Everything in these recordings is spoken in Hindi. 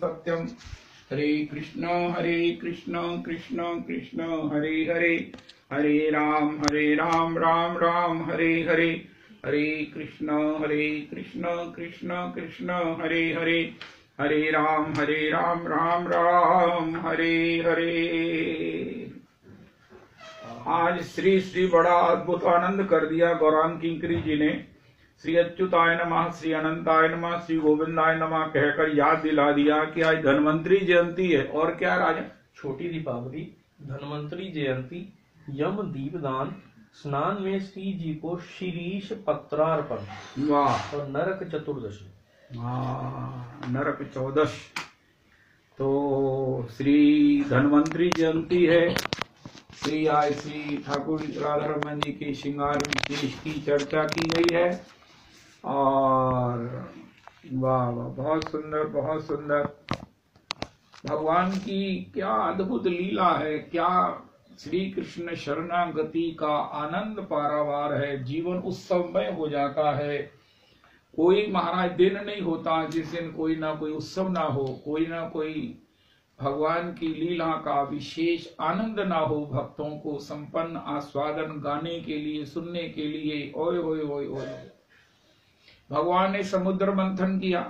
सत्यम। हरे कृष्ण कृष्ण कृष्ण हरे हरे, हरे राम राम राम हरे हरे, हरे कृष्ण कृष्ण कृष्ण हरे हरे, हरे राम राम राम हरे हरे। आज श्री श्री बड़ा अद्भुत आनंद कर दिया गौरांग किंकरी जी ने। श्री अच्युताय नमः, श्री अनंताय नमः, श्री गोविंदाय नमः कहकर याद दिला दिया कि आज धन्वंतरी जयंती है। और क्या राजा? छोटी दीपावली, धन्वंतरी जयंती, यम दीपदान, स्नान में श्री जी को शीरीष पत्रार्पण, वाह, और नरक चतुर्दशी। नरक चौदश। तो श्री धन्वंतरी जयंती है। श्री आज श्री ठाकुर राधा रमन जी के श्रृंगार विशेष की चर्चा की गई है। और वाह वाह, बहुत सुंदर बहुत सुंदर। भगवान की क्या अद्भुत लीला है, क्या श्री कृष्ण शरणागति का आनंद पारावार है। जीवन उत्सवमय हो जाता है। कोई महाराज दिन नहीं होता जिस दिन कोई ना कोई उत्सव ना हो, कोई ना कोई भगवान की लीला का विशेष आनंद ना हो। भक्तों को संपन्न आस्वादन गाने के लिए, सुनने के लिए। ओए ओए ओए ओए, भगवान ने समुद्र मंथन किया,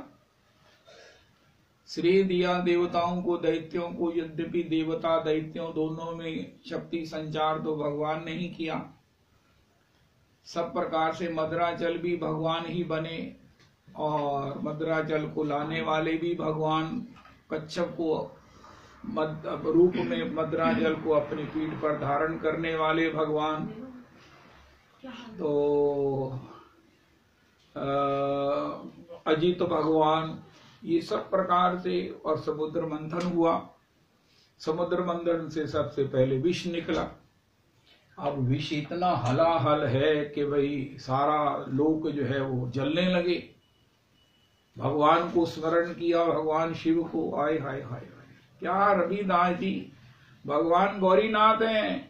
श्रेय दिया देवताओं को दैत्यों को। यद्यपि देवता दैत्यों दोनों में शक्ति संचार तो भगवान ने ही किया। सब प्रकार से मदरा जल भी भगवान ही बने, और मदरा जल को लाने वाले भी भगवान। कच्छप को रूप में मदरा जल को अपनी पीठ पर धारण करने वाले भगवान। तो अजित भगवान, ये सब प्रकार से। और समुद्र मंथन हुआ। समुद्र मंथन से सबसे पहले विष निकला। अब विष इतना हलाहल है कि भाई सारा लोक जो है वो जलने लगे। भगवान को स्मरण किया, भगवान शिव को। आय हाय हाय, क्या रविदास जी भगवान गौरीनाथ हैं।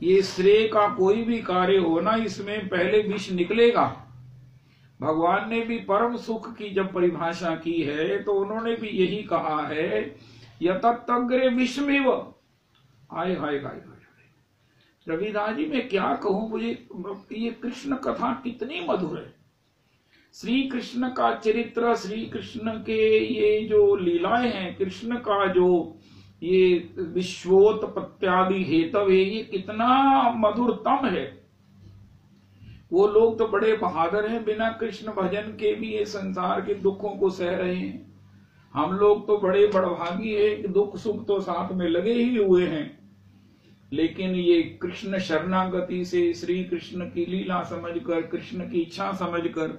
ये श्रेय का कोई भी कार्य हो ना, इसमें पहले विष निकलेगा। भगवान ने भी परम सुख की जब परिभाषा की है तो उन्होंने भी यही कहा है, यतग्रे विषमेव। आय हाय हाय हाय। रविदास जी मैं क्या कहूं, मुझे ये कृष्ण कथा कितनी मधुर है। श्री कृष्ण का चरित्र, श्री कृष्ण के ये जो लीलाएं हैं, कृष्ण का जो ये विश्वोत्पत्त्यादि हेतव है, ये कितना मधुरतम है। वो लोग तो बड़े बहादुर हैं, बिना कृष्ण भजन के भी ये संसार के दुखों को सह रहे हैं। हम लोग तो बड़े बड़भागी है कि दुख सुख तो साथ में लगे ही हुए हैं। लेकिन ये कृष्ण शरणागति से, श्री कृष्ण की लीला समझकर, कृष्ण की इच्छा समझकर,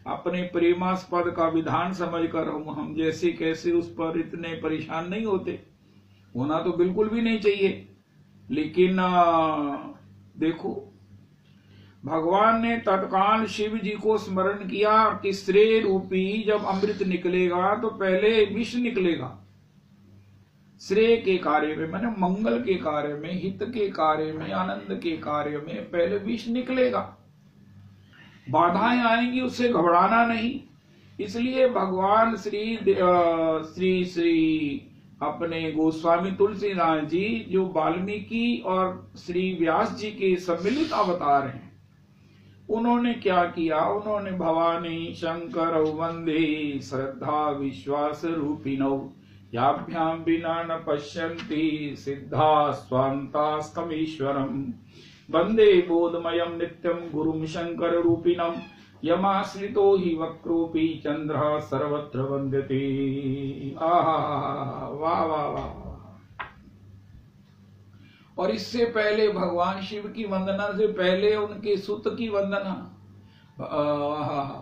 अपने प्रेमास्पद का विधान समझकर हम जैसे कैसे उस पर इतने परेशान नहीं होते। होना तो बिल्कुल भी नहीं चाहिए। लेकिन देखो, भगवान ने तत्काल शिव जी को स्मरण किया कि श्रेय रूपी जब अमृत निकलेगा तो पहले विष निकलेगा। श्रेय के कार्य में, माने मंगल के कार्य में, हित के कार्य में, आनंद के कार्य में पहले विष निकलेगा। बाधाएं आएंगी, उससे घबराना नहीं। इसलिए भगवान श्री श्री अपने गोस्वामी तुलसीदास जी, जो वाल्मीकि और श्री व्यास जी के सम्मिलित अवतार हैं, उन्होंने क्या किया, उन्होंने भवानी शंकर वंदे श्रद्धा विश्वास रूपिणौ, याभ्याम बिना न पश्यन्ति सिद्धा स्वान्तास्तमीश्वरम्, वंदे बोधमयम् नित्यं गुरुं शंकर रूपिणम्, यमाश्रितो हि वक्रोऽपि चंद्रः सर्वत्र वन्द्यते। आहा, वाह वाह वाह। और इससे पहले भगवान शिव की वंदना से पहले उनके सुत की वंदना।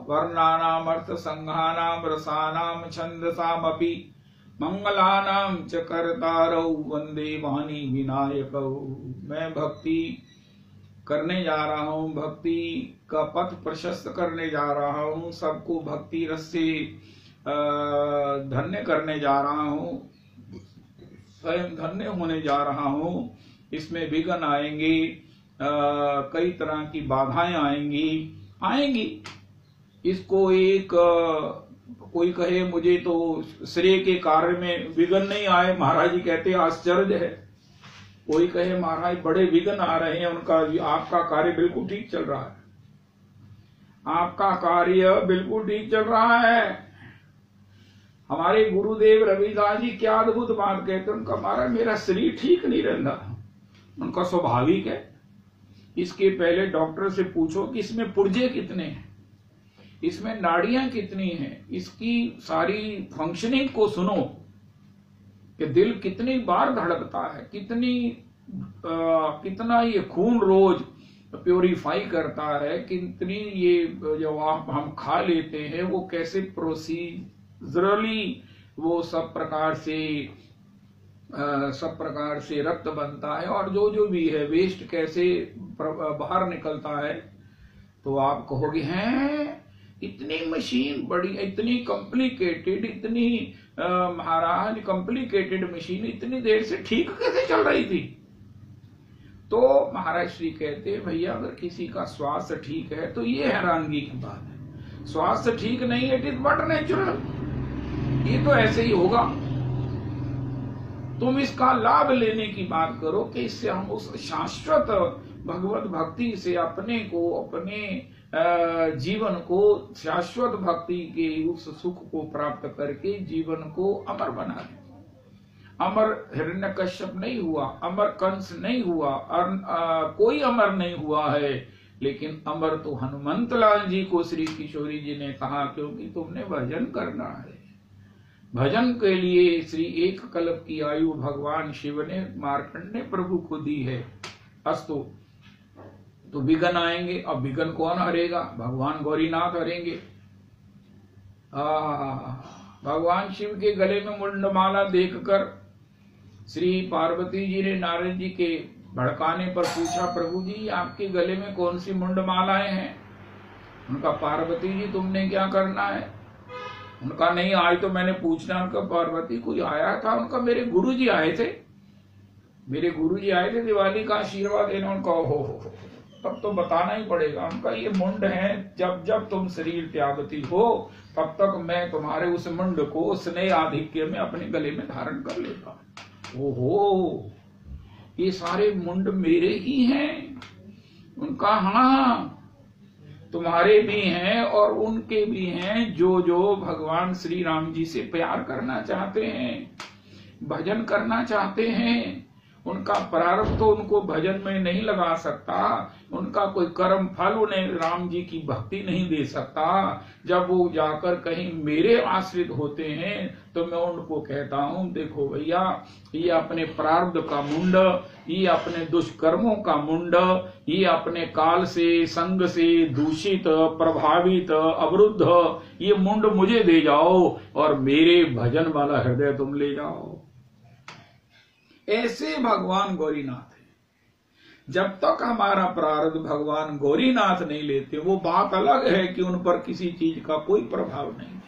वर्णानाम अर्थ संघानाम रसानाम छंदसामपि मंगलानाम च कर्तारौ वंदे वाणी विनायकौ। मैं भक्ति करने जा रहा हूँ, भक्ति का पथ प्रशस्त करने जा रहा हूँ, सबको भक्ति रस से धन्य करने जा रहा हूँ, स्वयं धन्य होने जा रहा हूँ। इसमें विघ्न आएंगे, कई तरह की बाधाएं आएंगी। इसको एक कोई कहे मुझे तो श्रेय के कार्य में विघ्न नहीं आए, महाराज जी कहते आश्चर्य है। कोई कहे महाराज बड़े विघ्न आ रहे हैं, उनका आपका कार्य बिल्कुल ठीक चल रहा है, आपका कार्य बिल्कुल ठीक चल रहा है। हमारे गुरुदेव रविदास जी क्या अद्भुत बात कहते हैं, उनका महाराज मेरा शरीर ठीक नहीं रहता, उनका स्वाभाविक है। इसके पहले डॉक्टर से पूछो कि इसमें पुर्जे कितने हैं, इसमें नाड़ियां कितनी हैं, इसकी सारी फंक्शनिंग को सुनो कि दिल कितनी बार धड़कता है, कितना ये खून रोज प्योरीफाई करता है, कितनी ये जो हम खा लेते हैं वो कैसे प्रोसीजरली वो सब प्रकार से रक्त बनता है और जो भी है वेस्ट कैसे बाहर निकलता है। तो आप कहोगे हैं इतनी मशीन बड़ी, इतनी कॉम्प्लिकेटेड, इतनी महाराज कॉम्प्लिकेटेड मशीन इतनी देर से ठीक कैसे चल रही थी? तो महाराज श्री कहते भैया अगर किसी का स्वास्थ्य ठीक है तो ये हैरानगी की बात है, स्वास्थ्य ठीक नहीं है इट इज बट नेचुरल, ये तो ऐसे ही होगा। तुम इसका लाभ लेने की बात करो कि इससे हम उस शाश्वत भगवत भक्ति से अपने जीवन को शाश्वत भक्ति के उस सुख को प्राप्त करके जीवन को अमर बना लें। अमर हिरण्यकश्यप नहीं हुआ, अमर कंस नहीं हुआ, कोई अमर नहीं हुआ है, लेकिन अमर तो हनुमंत लाल जी को श्री किशोरी जी ने कहा क्योंकि तुमने भजन करना है। भजन के लिए श्री एक कल्प की आयु भगवान शिव ने मार्कंडेय प्रभु को दी है। अस्तु तो विघ्न आएंगे, अब विघ्न कौन हरेगा? भगवान गौरीनाथ हरेंगे। भगवान शिव के गले में मुंडमाला देखकर श्री पार्वती जी ने नारद जी के भड़काने पर पूछा प्रभु जी आपके गले में कौन सी मुंडमालाएं हैं? उनका पार्वती जी तुमने क्या करना है? उनका नहीं आज तो मैंने पूछना। उनका पार्वती कोई आया था, उनका मेरे गुरुजी आए थे, मेरे गुरुजी आए थे दिवाली का आशीर्वाद देना। उनका हो तब तो बताना ही पड़ेगा। उनका ये मुंड है, जब जब तुम शरीर त्यागती हो तब तक मैं तुम्हारे उस मुंड को स्नेह आधिक्य में अपने गले में धारण कर लेता। ओहो ये सारे मुंड मेरे ही हैं। उनका हाँ तुम्हारे भी हैं और उनके भी हैं जो भगवान श्री राम जी से प्यार करना चाहते हैं, भजन करना चाहते हैं। उनका प्रारब्ध तो उनको भजन में नहीं लगा सकता, उनका कोई कर्म फल उन्हें राम जी की भक्ति नहीं दे सकता। जब वो जाकर कहीं मेरे आश्रित होते हैं तो मैं उनको कहता हूं देखो भैया ये अपने प्रारब्ध का मुंड, ये अपने दुष्कर्मों का मुंड, ये अपने काल से संग से दूषित प्रभावित अवरुद्ध ये मुंड मुझे दे जाओ और मेरे भजन वाला हृदय तुम ले जाओ। ऐसे भगवान गौरीनाथ है। जब तक हमारा प्रारब्ध भगवान गौरीनाथ नहीं लेते, वो बात अलग है कि उन पर किसी चीज का कोई प्रभाव नहीं है।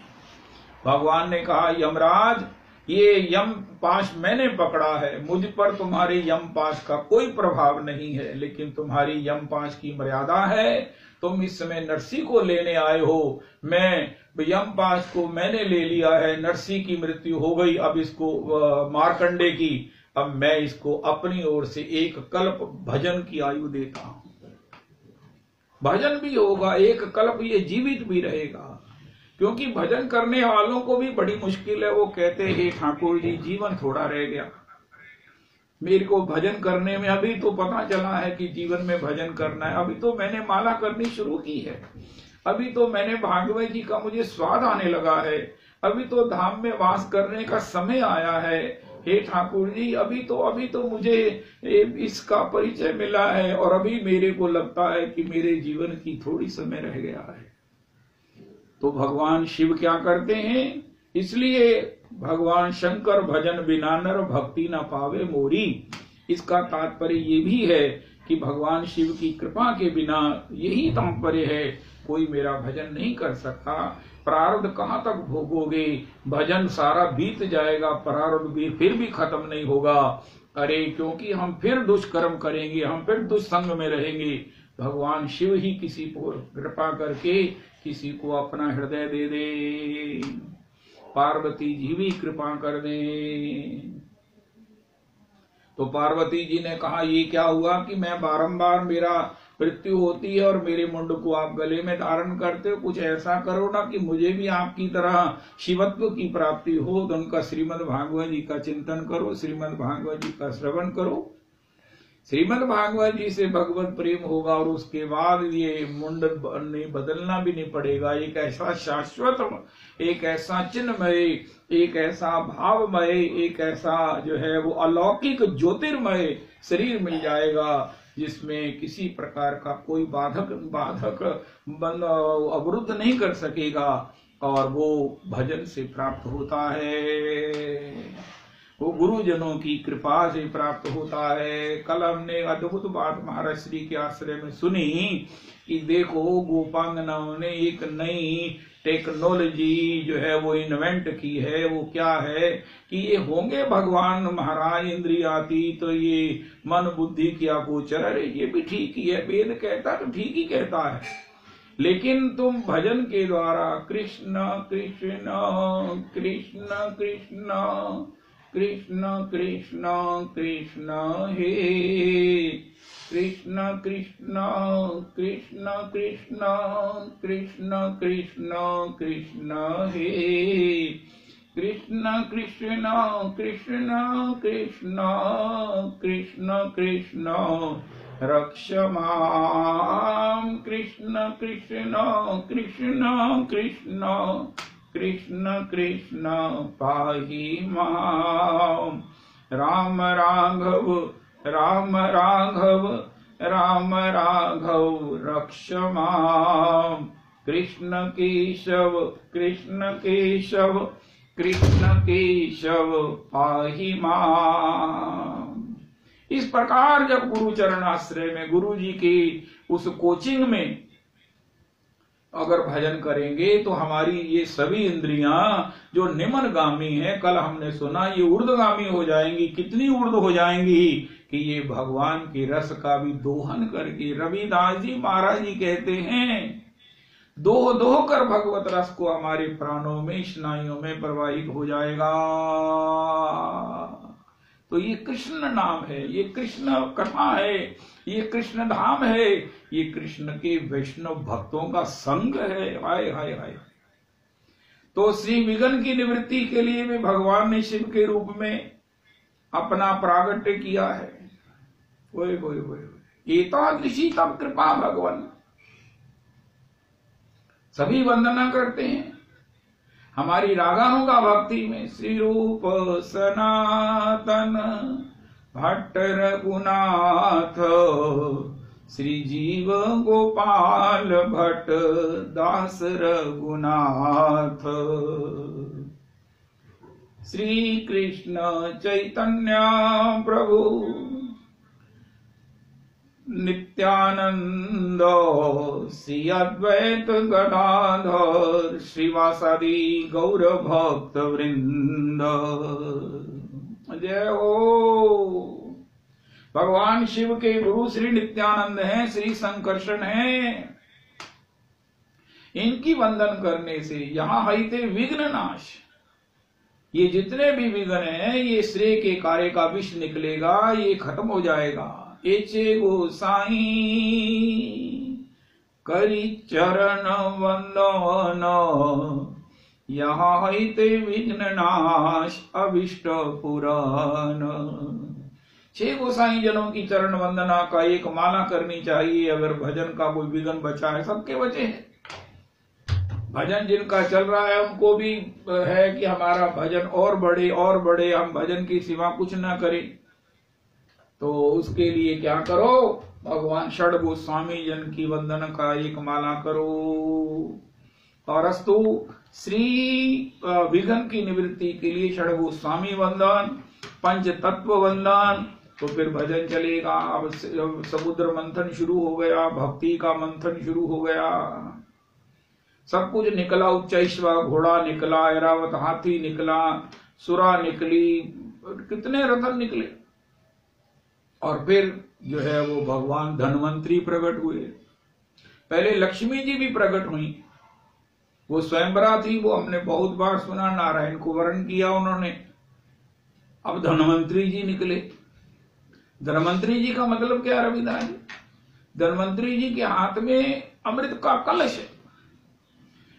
भगवान ने कहा यमराज ये यम पाश मैंने पकड़ा है, मुझ पर तुम्हारे यम पाश का कोई प्रभाव नहीं है, लेकिन तुम्हारी यम पाश की मर्यादा है। तुम इस समय नरसी को लेने आए हो, मैं यम पाश को मैंने ले लिया है, नरसी की मृत्यु हो गई, अब इसको मार्कंडे की, अब मैं इसको अपनी ओर से एक कल्प भजन की आयु देता हूं। भजन भी होगा, एक कल्प ये जीवित भी रहेगा, क्योंकि भजन करने वालों को भी बड़ी मुश्किल है। वो कहते हे ठाकुर जी जीवन थोड़ा रह गया, मेरे को भजन करने में अभी तो पता चला है कि जीवन में भजन करना है, अभी तो मैंने माला करनी शुरू की है, अभी तो मैंने भागवत जी का मुझे स्वाद आने लगा है, अभी तो धाम में वास करने का समय आया है। हे ठाकुर जी अभी तो मुझे इसका परिचय मिला है और अभी मेरे को लगता है कि मेरे जीवन की थोड़ी समय रह गया है। तो भगवान शिव क्या करते हैं? इसलिए भगवान शंकर भजन बिना नर भक्ति न पावे मोरी। इसका तात्पर्य ये भी है कि भगवान शिव की कृपा के बिना यही तात्पर्य है, कोई मेरा भजन नहीं कर सकता। प्रारब्ध कहाँ तक भोगोगे? भजन सारा बीत जाएगा, प्रारब्ध भी फिर भी खत्म नहीं होगा। अरे क्योंकि हम फिर दुष्कर्म करेंगे, हम फिर दुष्संग में रहेंगे। भगवान शिव ही किसी को कृपा करके किसी को अपना हृदय दे दे। पार्वती जी भी कृपा कर दें। तो पार्वती जी ने कहा ये क्या हुआ कि मैं बारंबार मेरा मृत्यु होती है और मेरे मुंड को आप गले में धारण करते हो, कुछ ऐसा करो ना कि मुझे भी आपकी तरह शिवत्व की प्राप्ति हो। तो उनका श्रीमद् भागवत जी का चिंतन करो, श्रीमद् भागवत जी का श्रवण करो। श्रीमद् भागवत जी से भगवत प्रेम होगा और उसके बाद ये मुंड बदलना भी नहीं पड़ेगा। एक ऐसा शाश्वत, एक ऐसा चिन्हमय, एक ऐसा भावमय, एक ऐसा जो है वो अलौकिक ज्योतिर्मय शरीर मिल जाएगा जिसमें किसी प्रकार का कोई बाधक अवरुद्ध नहीं कर सकेगा, और वो भजन से प्राप्त होता है, वो गुरुजनों की कृपा से प्राप्त होता है। कल हमने अद्भुत बात महाराज श्री के आश्रय में सुनी कि देखो गोपांगनाओं ने एक नई टेक्नोलॉजी जो है वो इन्वेंट की है। वो क्या है कि ये होंगे भगवान महाराज इंद्रियातीत, तो ये मन बुद्धि की अगोचर। अरे ये भी ठीक ही है, वेद कहता तो ठीक ही कहता है, लेकिन तुम भजन के द्वारा कृष्ण कृष्ण कृष्ण कृष्ण कृष्ण कृष्ण कृष्ण हे कृष्ण कृष्ण कृष्ण कृष्ण कृष्ण कृष्ण कृष्ण हे कृष्ण कृष्ण कृष्ण कृष्ण कृष्ण कृष्ण रक्ष मां कृष्ण कृष्ण कृष्ण कृष्ण कृष्ण कृष्ण पाहि मां। राम राघव राम राघव राम राघव रक्ष मां। कृष्ण केशव कृष्ण केशव कृष्ण केशव पाहि मां। इस प्रकार जब गुरु चरणाश्रय में गुरु जी की उस कोचिंग में अगर भजन करेंगे तो हमारी ये सभी इंद्रियां जो निम्नगामी है, कल हमने सुना, ये ऊर्ध्वगामी हो जाएंगी। कितनी ऊर्ध्व हो जाएंगी कि ये भगवान के रस का भी दोहन करके, रविदास जी महाराज जी कहते हैं, दोह दोह कर भगवत रस को हमारे प्राणों में स्नायुओं में प्रवाहित हो जाएगा। तो ये कृष्ण नाम है, ये कृष्ण कथा है, ये कृष्ण धाम है, ये कृष्ण के वैष्णव भक्तों का संग है। हाय हाय हाय। तो श्री विघ्न की निवृत्ति के लिए भी भगवान ने शिव के रूप में अपना प्रागट्य किया है। ओए ओए ओए, एतादृशी तब कृपा भगवान। सभी वंदना करते हैं हमारी रागानुगा भक्ति में। श्री रूप सनातन भट्ट रघुनाथ, श्री जीव गोपाल भट्ट दास रघुनाथ, श्री कृष्ण चैतन्य प्रभु नित्यानंद, श्री अद्वैत गदाधर, श्रीवासादि गौर भक्त वृंद। जय हो। भगवान शिव के गुरु श्री नित्यानंद हैं, श्री संकर्षण हैं। इनकी वंदन करने से यहाँ हईते विघ्न नाश, ये जितने भी विघ्न हैं ये श्रेय के कार्य का विष निकलेगा, ये खत्म हो जाएगा। एचे गोसाई करी चरण वंदन, यहाँ हईते विघ्न नाश अभिष्ट पुराण। 6 गोसाई जनों की चरण वंदना का एक माला करनी चाहिए। अगर भजन का कोई विघ्न बचा है, सबके बचे हैं। भजन जिनका चल रहा है उनको भी है कि हमारा भजन और बढ़े और बढ़े, हम भजन की सिवा कुछ ना करें। तो उसके लिए क्या करो, भगवान षड गोस्वामी जन की वंदन का एक माला करो। और अस्तु श्री विघ्न की निवृत्ति के लिए षड गोस्वामी वंदन, पंच तत्व वंदन, तो फिर भजन चलेगा। अब समुद्र मंथन शुरू हो गया, भक्ति का मंथन शुरू हो गया, सब कुछ निकला। उच्चैश्वा घोड़ा निकला, ऐरावत हाथी निकला, सुरा निकली, कितने रतन निकले। और फिर जो है वो भगवान धन्वंतरी प्रकट हुए। पहले लक्ष्मी जी भी प्रकट हुई, वो स्वयंवरा थी, वो हमने बहुत बार सुना, नारायण को वर्ण किया उन्होंने। अब धन्वंतरी जी निकले। धन्वंतरी जी का मतलब क्या रविदास जी? धन्वंतरी जी के हाथ में अमृत का कलश है।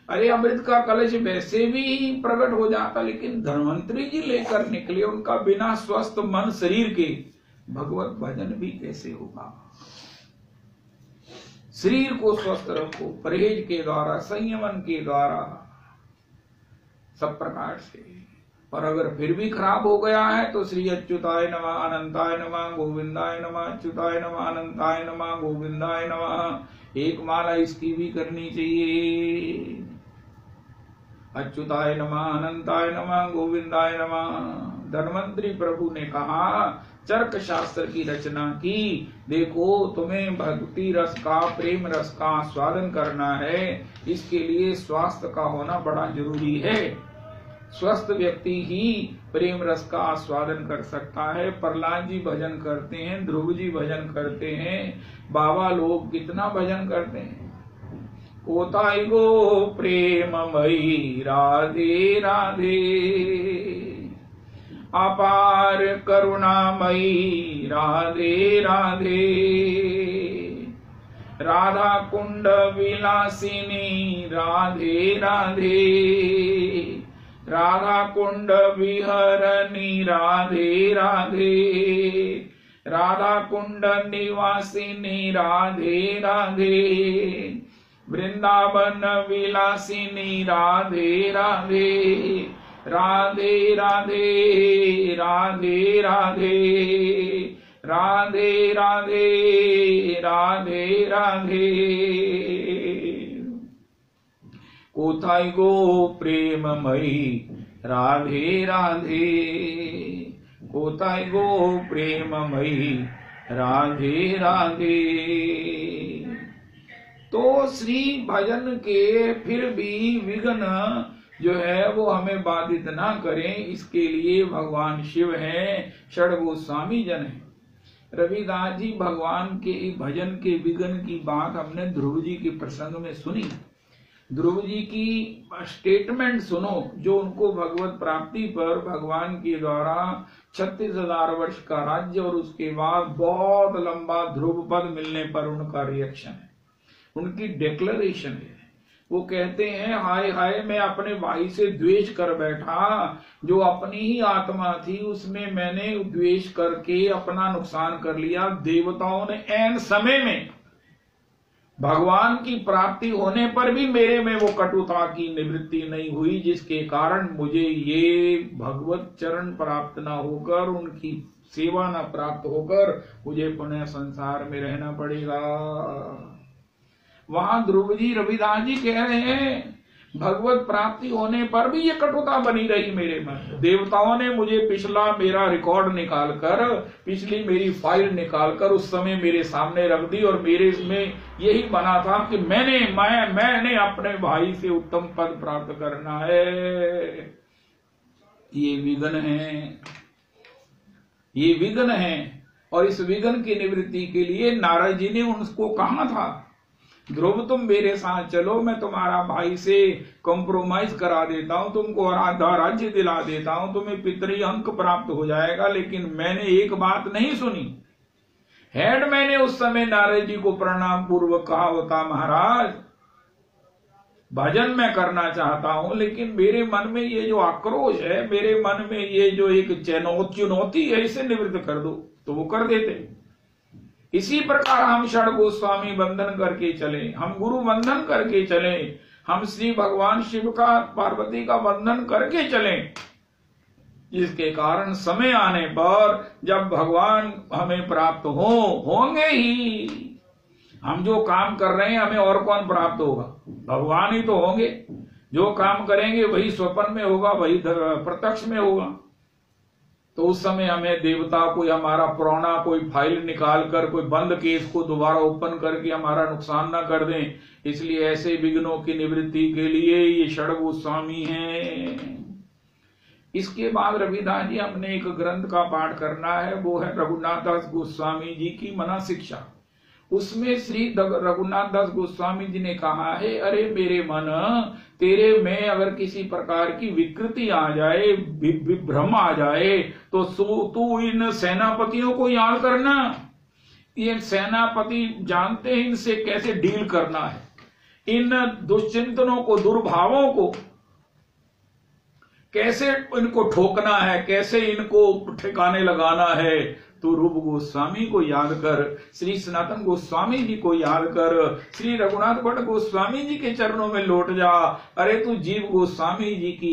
अरे अमृत का कलश वैसे भी प्रकट हो जाता, लेकिन धन्वंतरी जी लेकर निकले। उनका बिना स्वस्थ मन शरीर के भगवत भजन भी कैसे होगा? शरीर को स्वस्थ रखो परहेज के द्वारा, संयमन के द्वारा, सब प्रकार से। पर अगर फिर भी खराब हो गया है तो श्री अच्युताय नमः, अनंताय नमः, गोविंदाय नमः, अच्युताय नमः, अनंताय नमः, गोविंदाय नमः। एक माला इसकी भी करनी चाहिए। अच्युताय नमः, अनंताय नमः, गोविंदाय नमः। धन्वंतरी प्रभु ने कहा, चरक शास्त्र की रचना की। देखो, तुम्हें भक्ति रस का, प्रेम रस का आस्वादन करना है, इसके लिए स्वास्थ्य का होना बड़ा जरूरी है। स्वस्थ व्यक्ति ही प्रेम रस का आस्वादन कर सकता है। प्रहलाद जी भजन करते हैं, ध्रुव जी भजन करते हैं, बाबा लोग कितना भजन करते हैं। कोताई गो प्रेममयी राधे राधे, अपार करुणामयी राधे राधे, राधा कुंड विलासिनी राधे राधे, राधा कुंड विहरणी राधे राधे, राधा कुंड निवासिनी राधे राधे, वृंदावन विलासिनी राधे राधे, राधे राधे राधे राधे, राधे राधे राधे राधे। कोथाई गो प्रेममयी राधे राधे, कोथाई गो प्रेममयी राधे राधे। तो श्री भजन के फिर भी विघ्न जो है वो हमें बाधित ना करें, इसके लिए भगवान शिव हैं, षड गोस्वामी जन है। रविदास जी भगवान के भजन के विघ्न की बात हमने ध्रुव जी के प्रसंग में सुनी। ध्रुव जी की स्टेटमेंट सुनो, जो उनको भगवत प्राप्ति पर भगवान के द्वारा 36,000 वर्ष का राज्य और उसके बाद बहुत लंबा ध्रुव पद मिलने पर उनका रिएक्शन है, उनकी डिक्लेरेशन है। वो कहते हैं, हाय हाय, मैं अपने भाई से द्वेष कर बैठा, जो अपनी ही आत्मा थी उसमें मैंने द्वेष करके अपना नुकसान कर लिया। देवताओं ने ऐन समय में भगवान की प्राप्ति होने पर भी मेरे में वो कटुता की निवृत्ति नहीं हुई, जिसके कारण मुझे ये भगवत चरण प्राप्त ना होकर, उनकी सेवा न प्राप्त होकर मुझे पुनः संसार में रहना पड़ेगा। वहां ध्रुव जी रविदास जी कह रहे हैं, भगवत प्राप्ति होने पर भी ये कटुता बनी रही मेरे मन। देवताओं ने मुझे पिछला मेरा रिकॉर्ड निकालकर, पिछली मेरी फाइल निकालकर उस समय मेरे सामने रख दी, और मेरे इसमें यही बना था कि मैंने अपने भाई से उत्तम पद प्राप्त करना है। ये विघ्न है, ये विघ्न है। और इस विघ्न की निवृत्ति के लिए नारद जी ने उनको कहा था, ध्रुव तुम मेरे साथ चलो, मैं तुम्हारा भाई से कॉम्प्रोमाइज करा देता हूं, तुमको आधा राज्य दिला देता हूं, तुम्हें पितरी अंक प्राप्त हो जाएगा। लेकिन मैंने एक बात नहीं सुनी। हेड मैंने उस समय नारद जी को प्रणाम पूर्वक कहा होता, महाराज भजन मैं करना चाहता हूं, लेकिन मेरे मन में ये जो आक्रोश है, मेरे मन में ये जो एक चुनौती है, इसे निवृत्त कर दो, तो वो कर देते। इसी प्रकार हम षड गोस्वामी बंधन करके चले, हम गुरु बंधन करके चले, हम श्री भगवान शिव का, पार्वती का बंधन करके चले, जिसके कारण समय आने पर जब भगवान हमें प्राप्त होंगे ही। हम जो काम कर रहे हैं हमें और कौन प्राप्त होगा? भगवान ही तो होंगे। जो काम करेंगे वही स्वप्न में होगा, वही प्रत्यक्ष में होगा। तो उस समय हमें देवता कोई हमारा पुराना कोई फाइल निकाल कर, कोई बंद केस को दोबारा ओपन करके हमारा नुकसान न कर दें। इसलिए ऐसे विघ्नों की निवृत्ति के लिए ये षड गोस्वामी हैं। इसके बाद रविदास जी हमने एक ग्रंथ का पाठ करना है, वो है रघुनाथ दास गोस्वामी जी की मना शिक्षा। उसमें श्री रघुनाथ दास गोस्वामी जी ने कहा है, अरे मेरे मन, तेरे में अगर किसी प्रकार की विकृति आ जाए, विभ्रम आ जाए, तो तू इन सेनापतियों को याद करना। ये सेनापति जानते हैं इनसे कैसे डील करना है, इन दुश्चिंतनों को, दुर्भावों को कैसे इनको ठोकना है, कैसे इनको ठिकाने लगाना है। तो रूप गोस्वामी को याद कर, श्री सनातन गोस्वामी जी को याद कर, श्री रघुनाथ भट्ट गोस्वामी जी के चरणों में लौट जा। अरे तू जीव गोस्वामी जी की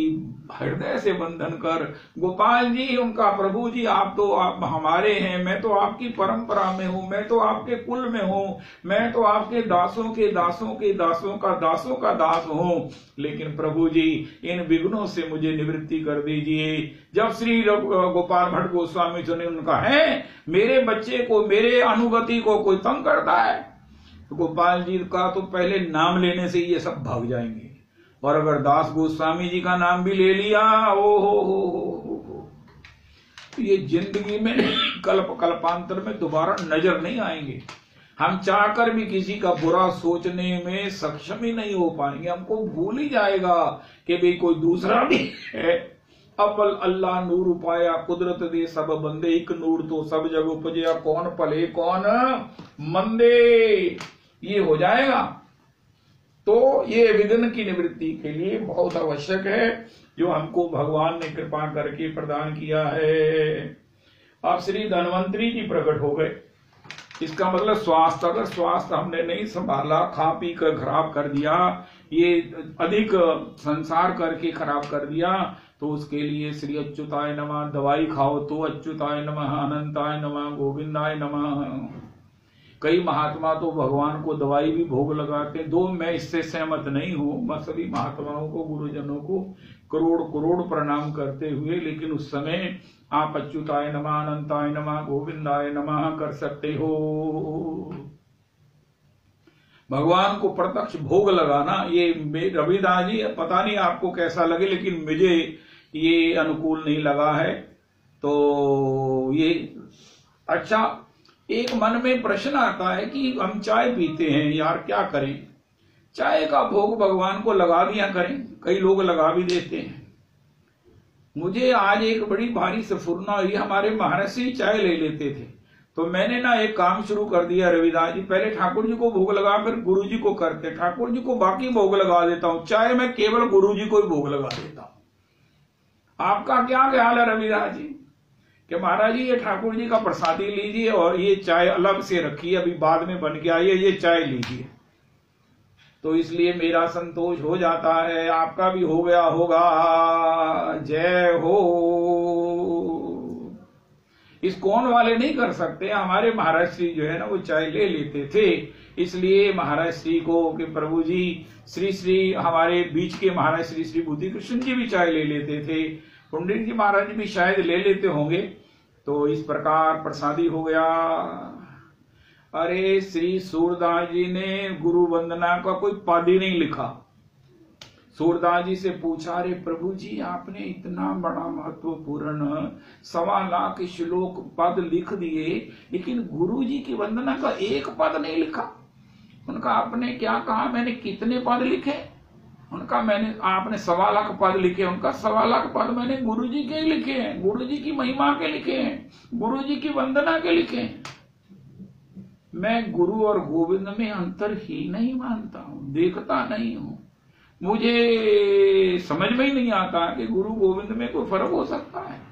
हृदय से वंदन कर। गोपाल जी, उनका प्रभु जी, आप हमारे हैं, मैं तो आपकी परंपरा में हूं, मैं तो आपके कुल में हूं, मैं तो आपके दासों के दासों के दासों का दासों का दास हूं, लेकिन प्रभु जी इन विघ्नों से मुझे निवृत्ति कर दीजिए। जब श्री गोपाल भट्ट गोस्वामी जी ने उनका है, मेरे बच्चे को, मेरे अनुगति को कोई तंग करता है, तो गोपाल जी का तो पहले नाम लेने से ये सब भाग जाएंगे। और अगर दास गोस्वामी जी का नाम भी ले लिया, ओ हो, तो ये जिंदगी में कल्पांतर में दोबारा नजर नहीं आएंगे। हम चाहकर भी किसी का बुरा सोचने में सक्षम ही नहीं हो पाएंगे। हमको भूल ही जाएगा कि भाई कोई दूसरा भी है। अपल अल्लाह नूर उपाया, कुदरत दे सब बंदे, एक नूर तो सब जग उपजया, कौन पले कौन मंदे। ये हो जाएगा तो ये विघ्न की निवृत्ति के लिए बहुत आवश्यक है, जो हमको भगवान ने कृपा करके प्रदान किया है। अब श्री धन्वंतरी जी प्रकट हो गए। इसका मतलब स्वास्थ्य, अगर स्वास्थ्य हमने नहीं संभाला, खा पी कर खराब कर दिया, ये अधिक संसार करके खराब कर दिया, तो उसके लिए श्री अच्युताय नमः। दवाई खाओ तो अच्युताय नमः, अनंताय नमः, गोविंदाय नमः। कई महात्मा तो भगवान को दवाई भी भोग लगाते हैं। दो, मैं इससे सहमत नहीं हूं। मैं सभी महात्माओं को, गुरुजनों को करोड़ करोड़ प्रणाम करते हुए, लेकिन उस समय आप अच्युताय नमः, अनंताय नमः, गोविंदाय नमः कर सकते हो। भगवान को प्रत्यक्ष भोग लगाना, ये रविदास जी, पता नहीं आपको कैसा लगे, लेकिन मुझे ये अनुकूल नहीं लगा है। तो ये अच्छा, एक मन में प्रश्न आता है कि हम चाय पीते हैं यार, क्या करें? चाय का भोग भगवान को लगा दिया करें। कई लोग लगा भी देते हैं। मुझे आज एक बड़ी भारी स्फुरना हुई। हमारे महर्षि चाय ले लेते थे, तो मैंने ना एक काम शुरू कर दिया रविदास जी, पहले ठाकुर जी को भोग लगा, फिर गुरु जी को करते। ठाकुर जी को बाकी भोग लगा देता हूं, चाय मैं केवल गुरु जी को ही भोग लगा देता हूं। आपका क्या ख्याल है रविदास जी? कि महाराज जी ये ठाकुर जी का प्रसादी लीजिए और ये चाय अलग से रखिए, अभी बाद में बन के आई है, ये चाय लीजिए। तो इसलिए मेरा संतोष हो जाता है, आपका भी हो गया होगा। जय हो। इस कौन वाले नहीं कर सकते। हमारे महाराज श्री जो है ना, वो चाय ले लेते थे। इसलिए महाराज श्री को कि प्रभु जी, श्री श्री हमारे बीच के महाराज श्री श्री बुद्धि कृष्ण जी भी चाय ले लेते थे। पंडित जी महाराज भी शायद ले लेते होंगे। तो इस प्रकार प्रसादी हो गया। अरे श्री सूरदास जी ने गुरु वंदना का कोई पद ही नहीं लिखा। सूरदास जी से पूछा, अरे प्रभु जी आपने इतना बड़ा महत्वपूर्ण 1.25 लाख श्लोक पद लिख दिए, लेकिन गुरु जी की वंदना का एक पद नहीं लिखा। उनका आपने क्या कहा? मैंने कितने पद लिखे? उनका मैंने आपने 1.25 लाख पद लिखे। उनका 1.25 लाख पद मैंने गुरु जी के लिखे हैं, गुरु जी की महिमा के लिखे हैं, गुरु जी की वंदना के लिखे हैं। मैं गुरु और गोविंद में अंतर ही नहीं मानता हूं, देखता नहीं हूं। मुझे समझ में ही नहीं आता कि गुरु गोविंद में कोई फर्क हो सकता है।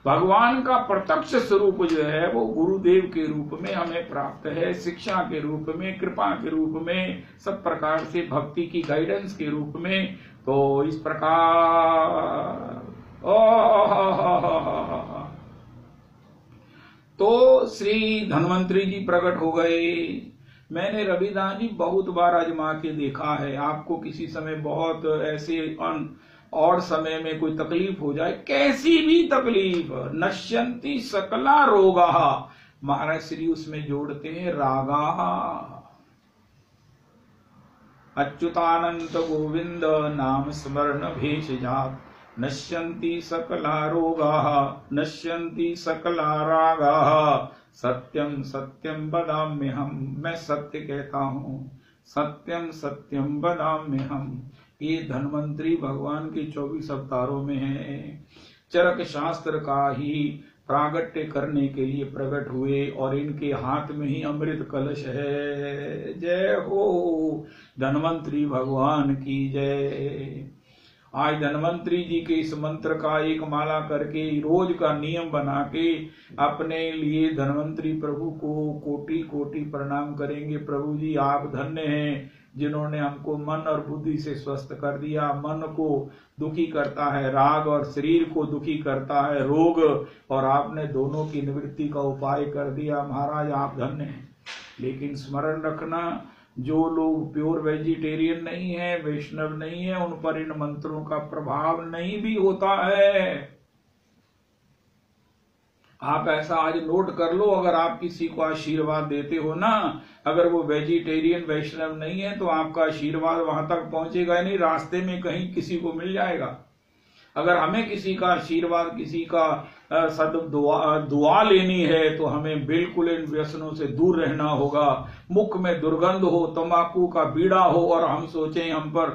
भगवान का प्रत्यक्ष स्वरूप जो है वो गुरुदेव के रूप में हमें प्राप्त है, शिक्षा के रूप में, कृपा के रूप में, सब प्रकार से भक्ति की गाइडेंस के रूप में। तो इस प्रकार तो श्री धन्वंतरी जी प्रकट हो गए। मैंने रविदास जी बहुत बार आजमा के देखा है। आपको किसी समय बहुत ऐसे और समय में कोई तकलीफ हो जाए, कैसी भी तकलीफ, नश्यंती सकला रोगा, महाराज श्री उसमें जोड़ते हैं रागा। अच्युतानंत गोविंद नाम स्मरण भेषजात, नश्यंती सकला रोगा, नश्यंती सकला रागा, सत्यम सत्यम वदाम्यहम्, मैं सत्य कहता हूँ, सत्यम सत्यम वदाम्यहम्। ये धन्वंतरी भगवान के 24 अवतारों में है। चरक शास्त्र का ही प्रागट्य करने के लिए प्रकट हुए और इनके हाथ में ही अमृत कलश है। जय हो धन्वंतरी भगवान की जय। आज धन्वंतरी जी के इस मंत्र का एक माला करके रोज का नियम बना के अपने लिए धन्वंतरी प्रभु को कोटि कोटि प्रणाम करेंगे। प्रभु जी आप धन्य हैं जिन्होंने हमको मन और बुद्धि से स्वस्थ कर दिया। मन को दुखी करता है राग और शरीर को दुखी करता है रोग, और आपने दोनों की निवृत्ति का उपाय कर दिया। महाराज आप धन्य हैं। लेकिन स्मरण रखना, जो लोग प्योर वेजिटेरियन नहीं है, वैष्णव नहीं है, उन पर इन मंत्रों का प्रभाव नहीं भी होता है। आप ऐसा आज नोट कर लो, अगर आप किसी को आशीर्वाद देते हो ना, अगर वो वेजिटेरियन वैष्णव नहीं है तो आपका आशीर्वाद वहां तक पहुंचेगा नहीं, रास्ते में कहीं किसी को मिल जाएगा। अगर हमें किसी का आशीर्वाद, किसी का दुआ लेनी है तो हमें बिल्कुल इन व्यसनों से दूर रहना होगा। मुख में दुर्गंध हो, तंबाकू का बीड़ा हो और हम सोचें हम पर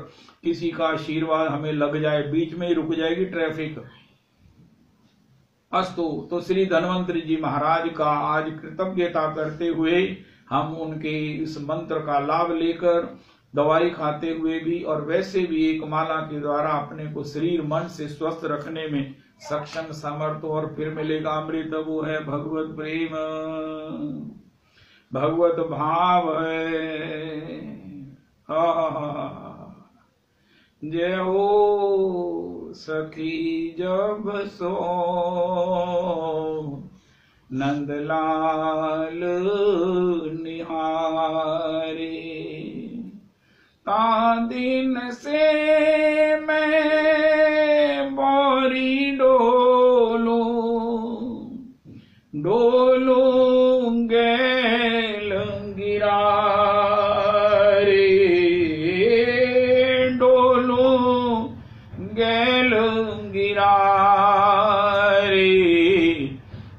किसी का आशीर्वाद हमें लग जाए, बीच में ही रुक जाएगी ट्रैफिक। अस्तु, तो श्री धन्वंतरी जी महाराज का आज कृतज्ञता करते हुए हम उनके इस मंत्र का लाभ लेकर दवाई खाते हुए भी और वैसे भी एक माला के द्वारा अपने को शरीर मन से स्वस्थ रखने में सक्षम समर्थ, और फिर मिलेगा अमृत। वो है भगवत प्रेम, भगवत भाव है। जय हो सखी जब सो नंदलाल निहारे, ता दिन से मैं बोरी डोलूं गैल गिरा रे, डोलूं गैल गिरा रे,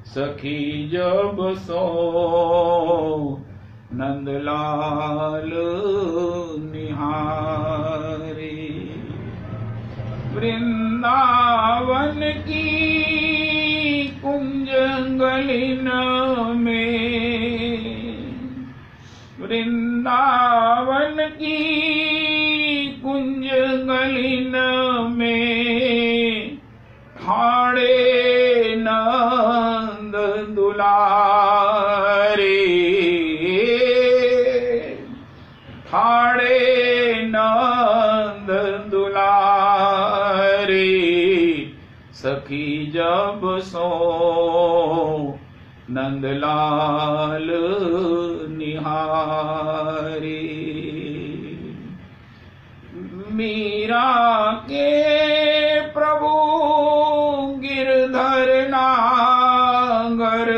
सखी जब सो नंदलाल निहारे। वृंदावन की कुंजंगलिन में, वृंदावन की कुंजंगलिन में ठाड़े नंद दुलारे, ठाड़े नंद दुलारे, सखी जब सो नंदलाल निहारे। मीरा के प्रभु गिरधर नागर,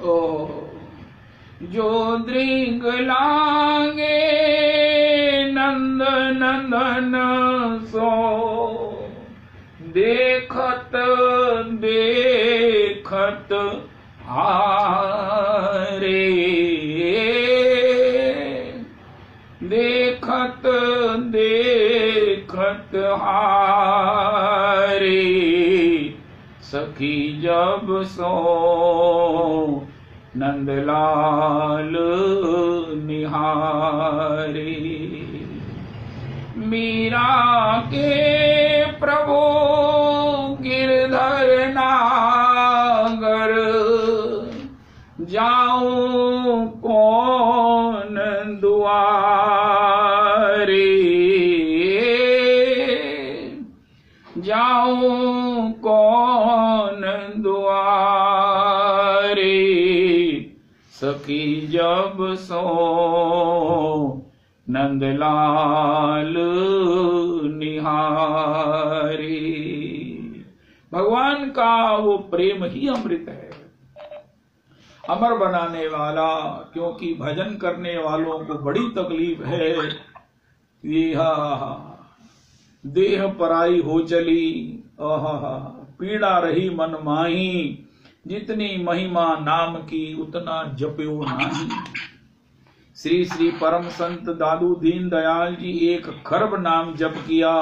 ओ जो दृंग लांगे नंद नंदन सो, देखत देखत हारे, देखत देखत हारे, सखी जब सो नंदलाल निहारे। मीरा के प्रभु गिरधर नागर, जाऊं कौन दुआरे, जाऊं कौन दुआरे, सखी जब सो नंदलाल निहारे। भगवान का वो प्रेम ही अमृत है, अमर बनाने वाला। क्योंकि भजन करने वालों को बड़ी तकलीफ है, ये देह पराई हो चली, पीड़ा रही मन माही, जितनी महिमा नाम की उतना जप्यो नाही। श्री श्री परम संत दादू दीन दयाल जी 1 खरब नाम जप किया,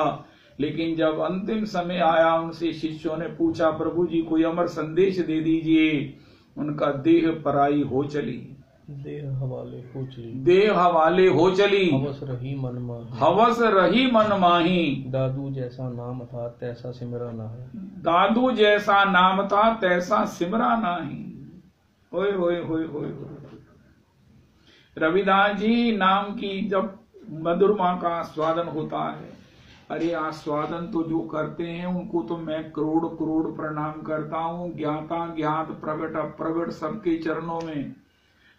लेकिन जब अंतिम समय आया उनसे शिष्यों ने पूछा, प्रभु जी कोई अमर संदेश दे दीजिए। उनका देह पराई हो चली, देह हवाले हो चली, देह हवाले हो चली, हवस रही मन माही, हवस रही मन माही। दादू जैसा नाम था तैसा सिमरा नाही, दादू जैसा नाम था तैसा सिमरा नाही। होय होय होय होय होय। रविदास जी नाम की जब मधुरमा का आस्वादन होता है, अरे आस्वादन तो जो करते हैं उनको तो मैं करोड़ करोड़ प्रणाम करता हूँ। ज्ञाता ज्ञात प्रगट अप्रगट सबके चरणों में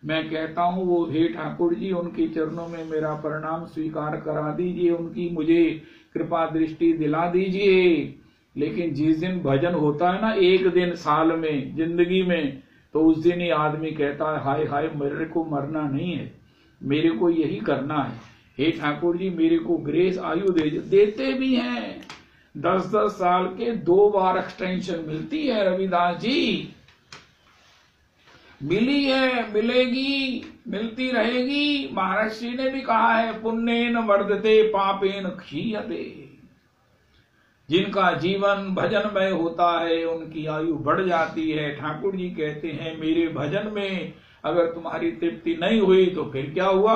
मैं कहता हूँ, वो हे ठाकुर जी उनके चरणों में मेरा प्रणाम स्वीकार करा दीजिए, उनकी मुझे कृपा दृष्टि दिला दीजिए। लेकिन जिस दिन भजन होता है ना, 1 दिन साल में जिंदगी में, तो उस दिन ही आदमी कहता है हाय हाय मेरे को मरना नहीं है, मेरे को यही करना है। हे ठाकुर जी मेरे को ग्रेस आयु देते भी हैं। 10-10 साल के 2 बार एक्सटेंशन मिलती है रविदास जी, मिली है, मिलेगी, मिलती रहेगी। महाराज जी ने भी कहा है, पुण्येन वर्धते पापेन क्षीयते। जिनका जीवन भजनमय होता है उनकी आयु बढ़ जाती है। ठाकुर जी कहते हैं मेरे भजन में अगर तुम्हारी तृप्ति नहीं हुई तो फिर क्या हुआ,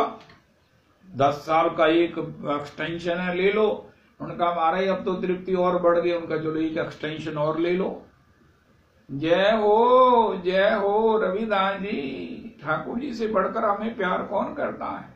10 साल का एक एक्सटेंशन है, ले लो। उनका महाराज अब तो तृप्ति और बढ़ गई, उनका चलो एक एक्सटेंशन और ले लो। जय हो रविदास जी। ठाकुर जी से बढ़कर हमें प्यार कौन करता है।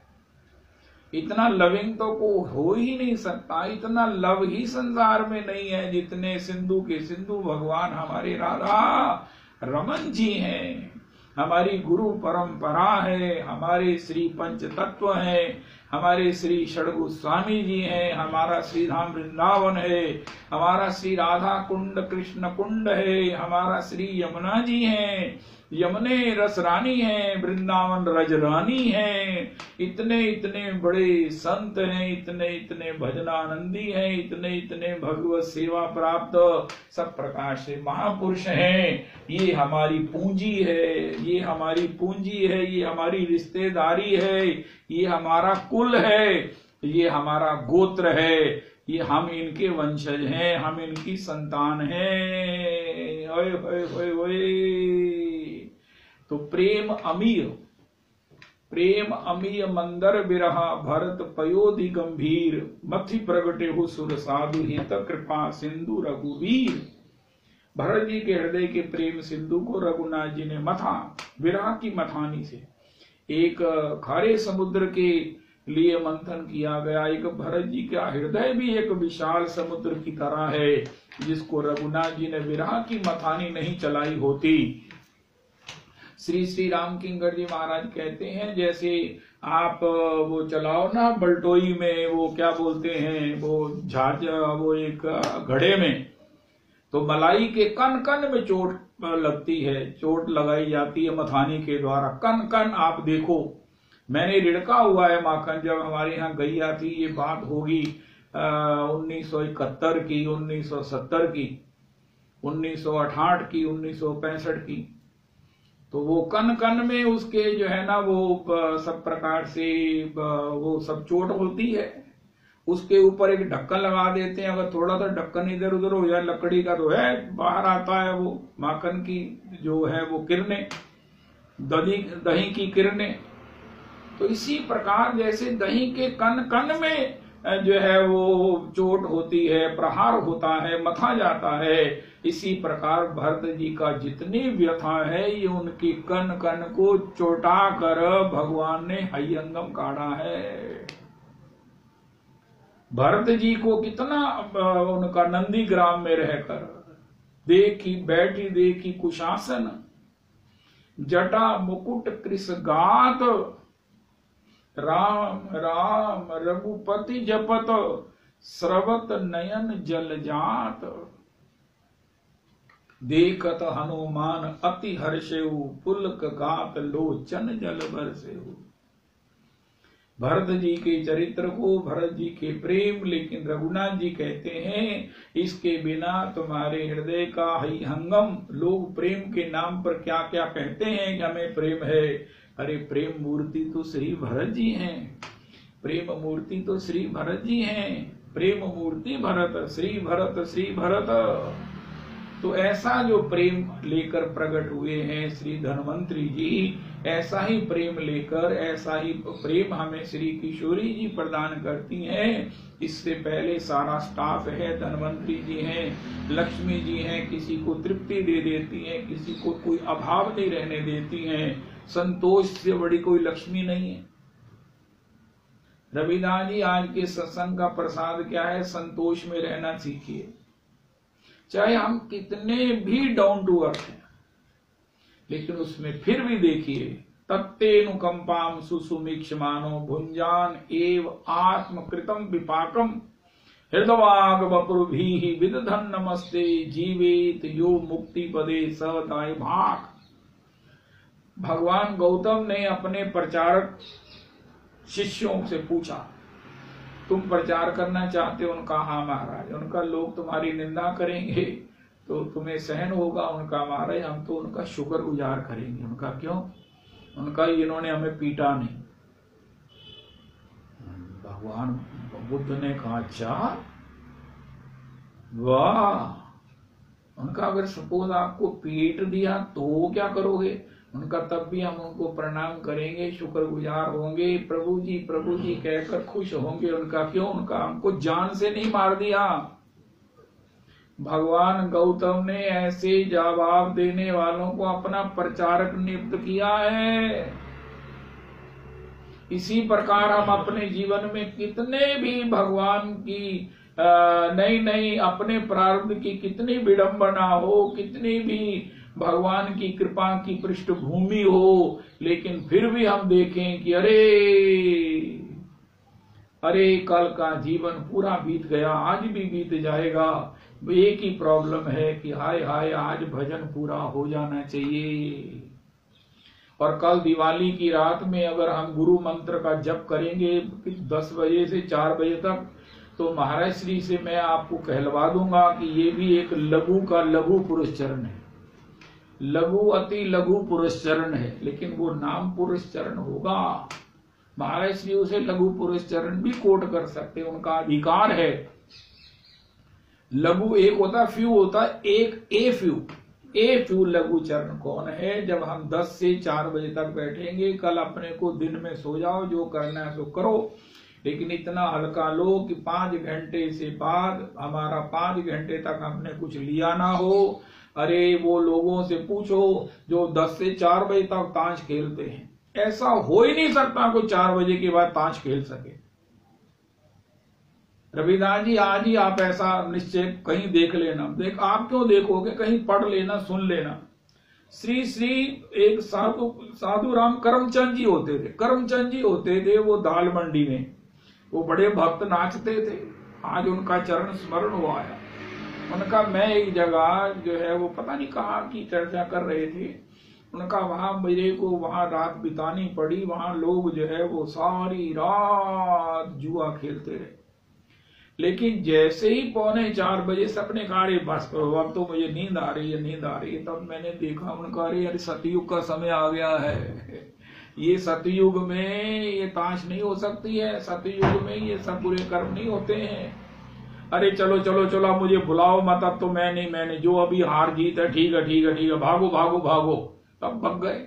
इतना लविंग तो को हो ही नहीं सकता, इतना लव ही संसार में नहीं है जितने सिंधु के सिंधु भगवान हमारे राधा रमन जी हैं। हमारी गुरु परंपरा है, हमारे श्री पंच तत्व है, हमारे श्री षडगु स्वामी जी हैं, हमारा श्री धाम वृंदावन है, हमारा श्री राधा कुंड कृष्ण कुंड है, हमारा श्री यमुना जी हैं, यमुने रस रानी है, वृंदावन रज रानी है। इतने इतने बड़े संत हैं, इतने इतने भजनानंदी हैं, इतने इतने भगवत सेवा प्राप्त सब प्रकार से महापुरुष हैं। ये हमारी पूंजी है, ये हमारी पूंजी है, ये हमारी रिश्तेदारी है, ये हमारा कुल है, ये हमारा गोत्र है, ये हम इनके वंशज हैं, हम इनकी संतान हैं। ओए ओए ओए ओए। तो प्रेम अमीय मंदर बिरहा भरत पयोधि गंभीर मथि प्रगटे हो सुर साधु हित कृपा सिंधु रघुवीर। भरत जी के हृदय के प्रेम सिंधु को रघुनाथ जी ने मथा, विरह की मथानी से एक खारे समुद्र के लिए मंथन किया गया। एक भरत जी का हृदय भी एक विशाल समुद्र की तरह है, जिसको रघुनाथ जी ने विरह की मथानी नहीं चलाई होती। श्री श्री राम किंकर जी महाराज कहते हैं, जैसे आप वो चलाओ ना बल्टोई में, वो क्या बोलते हैं, वो झाज, वो एक घड़े में, तो मलाई के कन कन में चोट लगती है, चोट लगाई जाती है मथानी के द्वारा। कन कन आप देखो, मैंने रिड़का हुआ है माखन। जब हमारे यहाँ गैया थी, ये बात होगी 1971 की, 1970 की, 1968 की, 1965 की। तो वो कन कन में उसके जो है ना, वो सब प्रकार से वो सब चोट होती है। उसके ऊपर एक ढक्कन लगा देते हैं, अगर थोड़ा सा ढक्कन इधर उधर हो जाए लकड़ी का तो है बाहर आता है वो माखन की जो है वो किरणें, दही की किरणें। तो इसी प्रकार जैसे दही के कन कन में जो है वो चोट होती है, प्रहार होता है, मथा जाता है, इसी प्रकार भरत जी का जितनी व्यथा है ये उनकी कन कन को चोटा कर भगवान ने हयंगम काढ़ा है। भरत जी को कितना उनका नंदी ग्राम में रहकर देखी बैठी देखी कुशासन, जटा मुकुट कृष गात, राम राम रघुपति जपत, स्रवत नयन जल जात। देखत हनुमान अति हर्षेउ, पुलक गात लोचन जल बरसेउ। भरत जी के चरित्र को, भरत जी के प्रेम। लेकिन रघुनाथ जी कहते हैं इसके बिना तुम्हारे हृदय का ही हंगम। लोग प्रेम के नाम पर क्या क्या कहते हैं कि हमें प्रेम है। अरे प्रेम मूर्ति तो श्री भरत जी हैं, प्रेम मूर्ति तो श्री भरत जी हैं। प्रेम मूर्ति भरत, श्री भरत, श्री भरत। तो ऐसा जो प्रेम लेकर प्रकट हुए हैं श्री धन्वंतरी जी, ऐसा ही प्रेम लेकर, ऐसा ही प्रेम हमें श्री किशोरी जी प्रदान करती हैं। इससे पहले सारा स्टाफ है, धन्वंतरी जी हैं, लक्ष्मी जी हैं, किसी को तृप्ति दे देती हैं, किसी को कोई अभाव नहीं रहने देती हैं। संतोष से बड़ी कोई लक्ष्मी नहीं है। रविदास जी आज के सत्संग का प्रसाद क्या है? संतोष में रहना सीखिए। चाहे हम कितने भी डाउन टू अर्थ हैं, लेकिन उसमें फिर भी देखिए, तत्तेनुकंपाम सुसुमीक्षमानो भुंजान एव आत्मकृतम विपाकम हृदवाग वपुर्भि विदधन नमस्ते जीवेत यो मुक्ति पदे सदाय भाग। भगवान गौतम ने अपने प्रचारक शिष्यों से पूछा, तुम प्रचार करना चाहते हो? उनका हाँ महाराज। उनका लोग तुम्हारी निंदा करेंगे तो तुम्हें सहन होगा? उनका महाराज हम तो उनका शुक्रगुजार करेंगे। उनका क्यों? उनका इन्होंने हमें पीटा नहीं। भगवान बुद्ध ने कहा अच्छा वाह। उनका अगर सपोज आपको पीट दिया तो क्या करोगे? उनका तब भी हम उनको प्रणाम करेंगे, शुक्रगुजार होंगे, प्रभु जी कहकर खुश होंगे। उनका क्यों? उनका हमको जान से नहीं मार दिया। भगवान गौतम ने ऐसे जवाब देने वालों को अपना प्रचारक नियुक्त किया है। इसी प्रकार हम अपने जीवन में कितने भी भगवान की नहीं अपने प्रारब्ध की कितनी विडंबना हो, कितनी भी भगवान की कृपा की पृष्ठभूमि हो, लेकिन फिर भी हम देखें कि अरे कल का जीवन पूरा बीत गया, आज भी बीत जाएगा। एक ही प्रॉब्लम है कि हाय हाय आज भजन पूरा हो जाना चाहिए। और कल दिवाली की रात में अगर हम गुरु मंत्र का जप करेंगे 10 बजे से 4 बजे तक, तो महाराज श्री से मैं आपको कहलवा दूंगा कि ये भी एक लघु का लघु पुरुष चरण है। लघु अति लघु पुरुष चरण है, लेकिन वो नाम पुरुष चरण होगा। महाराज श्री उसे लघु पुरुष चरण भी कोट कर सकते, उनका अधिकार है। लघु एक होता, फ्यू होता, एक ए फ्यू लघु चरण कौन है? जब हम 10 से 4 बजे तक बैठेंगे। कल अपने को दिन में सो जाओ, जो करना है सो करो, लेकिन इतना हल्का लो कि 5 घंटे से बाद हमारा 5 घंटे तक हमने कुछ लिया ना हो। अरे वो लोगों से पूछो जो 10 से 4 बजे तक ताश खेलते हैं, ऐसा हो ही नहीं सकता कोई 4 बजे के बाद ताश खेल सके। रविदास जी आज ही आप ऐसा निश्चय कहीं देख लेना। आप क्यों देखोगे? कहीं पढ़ लेना, सुन लेना। श्री एक साधु राम करमचंद जी होते थे। करमचंद जी होते थे वो दाल मंडी में, वो बड़े भक्त नाचते थे। आज उनका चरण स्मरण हुआ है। उनका मैं एक जगह जो है वो पता नहीं कहाँ की चर्चा कर रहे थे, उनका वहां मेरे को वहां रात बितानी पड़ी। वहां लोग जो है वो सारी रात जुआ खेलते रहे, लेकिन जैसे ही 3:45 बजे सपने काढ़े, बस अब तो मुझे नींद आ रही है। तब मैंने देखा, उनका अरे सतयुग का समय आ गया है। ये सतयुग में ये ताश नहीं हो सकती है, सतयुग में ये सब बुरे कर्म नहीं होते हैं। अरे चलो मुझे बुलाओ मत, अब तो मैंने जो अभी हार जीत है, ठीक है, भागो। तब भग गए।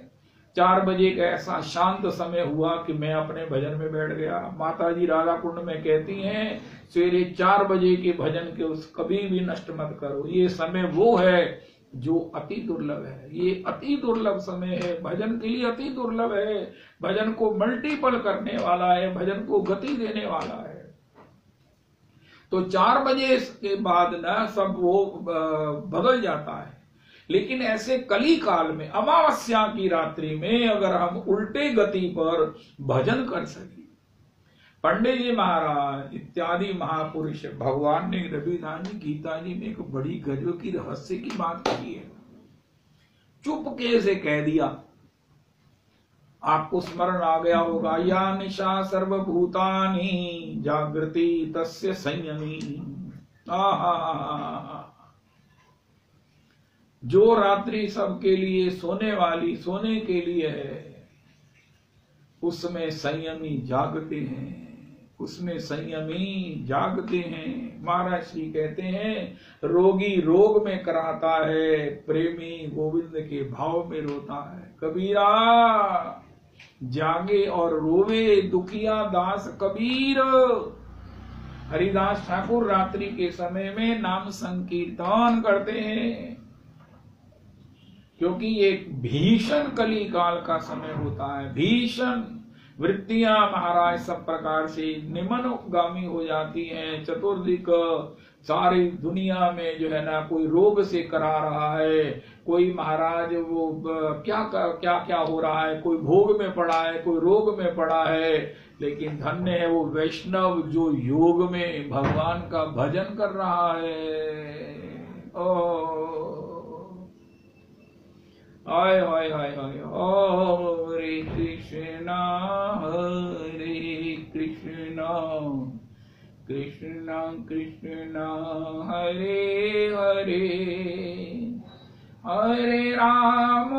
4 बजे का ऐसा शांत समय हुआ कि मैं अपने भजन में बैठ गया। माता जी राधा कुंड में कहती हैं, सवेरे 4 बजे के भजन के उस कभी भी नष्ट मत करो। ये समय वो है जो अति दुर्लभ है, ये अति दुर्लभ समय है, भजन के लिए अति दुर्लभ है। भजन को मल्टीपल करने वाला है, भजन को गति देने वाला है। तो 4 बजे के बाद ना सब वो बदल जाता है। लेकिन ऐसे कली काल में, अमावस्या की रात्रि में अगर हम उल्टे गति पर भजन कर सके, पंडित जी महाराज इत्यादि महापुरुष, भगवान ने रविदास जी गीता जी में एक बड़ी गजब की रहस्य की बात कही है। चुपके से कह दिया आपको स्मरण आ गया होगा, या निशा सर्वभूतानि जागृति तस्य संयमी। जो रात्रि सबके लिए सोने वाली, सोने के लिए है, उसमें संयमी जागते हैं, उसमें संयमी जागते हैं। महाराज श्री कहते हैं, रोगी रोग में कराता है, प्रेमी गोविंद के भाव में रोता है। कबीरा जागे और रोवे, दुखिया दास कबीर। हरिदास ठाकुर रात्रि के समय में नाम संकीर्तन करते हैं, क्योंकि एक भीषण कली काल का समय होता है। भीषण वृत्तियां महाराज सब प्रकार से निम्नगामी हो जाती हैं। चतुर्दिक सारी दुनिया में जो है ना, कोई रोग से करा रहा है, कोई महाराज वो क्या क्या हो रहा है, कोई भोग में पड़ा है, कोई रोग में पड़ा है। लेकिन धन्य है वो वैष्णव जो योग में भगवान का भजन कर रहा है। हाय हाय हाय हाय, हरे कृष्णा कृष्णा कृष्णा हरे हरे, हरे राम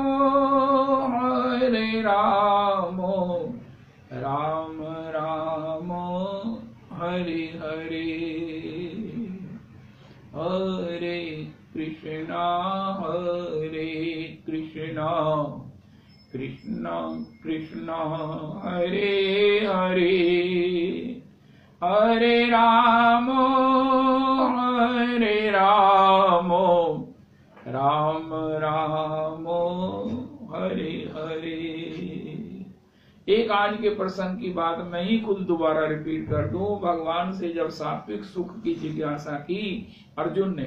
राम राम हरे हरे, हरे कृष्णा कृष्णा कृष्णा हरे हरे, हरे राम राम राम हरे हरे। एक आज के प्रसंग की बात मैं ही खुद दोबारा रिपीट कर दूं। भगवान से जब सात्विक सुख की जिज्ञासा की अर्जुन ने,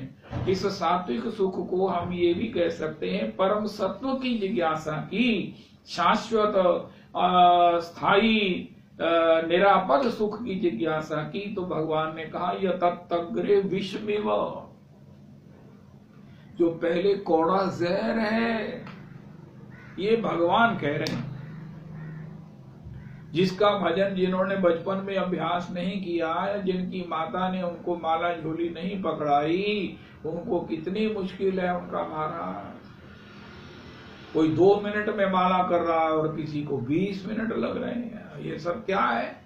इस सात्विक सुख को हम ये भी कह सकते हैं परम सत्व की जिज्ञासा की, शाश्वत स्थायी निरापद सुख की जिज्ञासा की, तो भगवान ने कहा यह तत्तग्रे विषमिव, जो पहले कौड़ा जहर है, ये भगवान कह रहे हैं। जिसका भजन जिन्होंने बचपन में अभ्यास नहीं किया, जिनकी माता ने उनको माला झोली नहीं पकड़ाई, उनको कितनी मुश्किल है उनका महाराज। कोई 2 मिनट में माला कर रहा है और किसी को 20 मिनट लग रहे हैं। ये सब क्या है?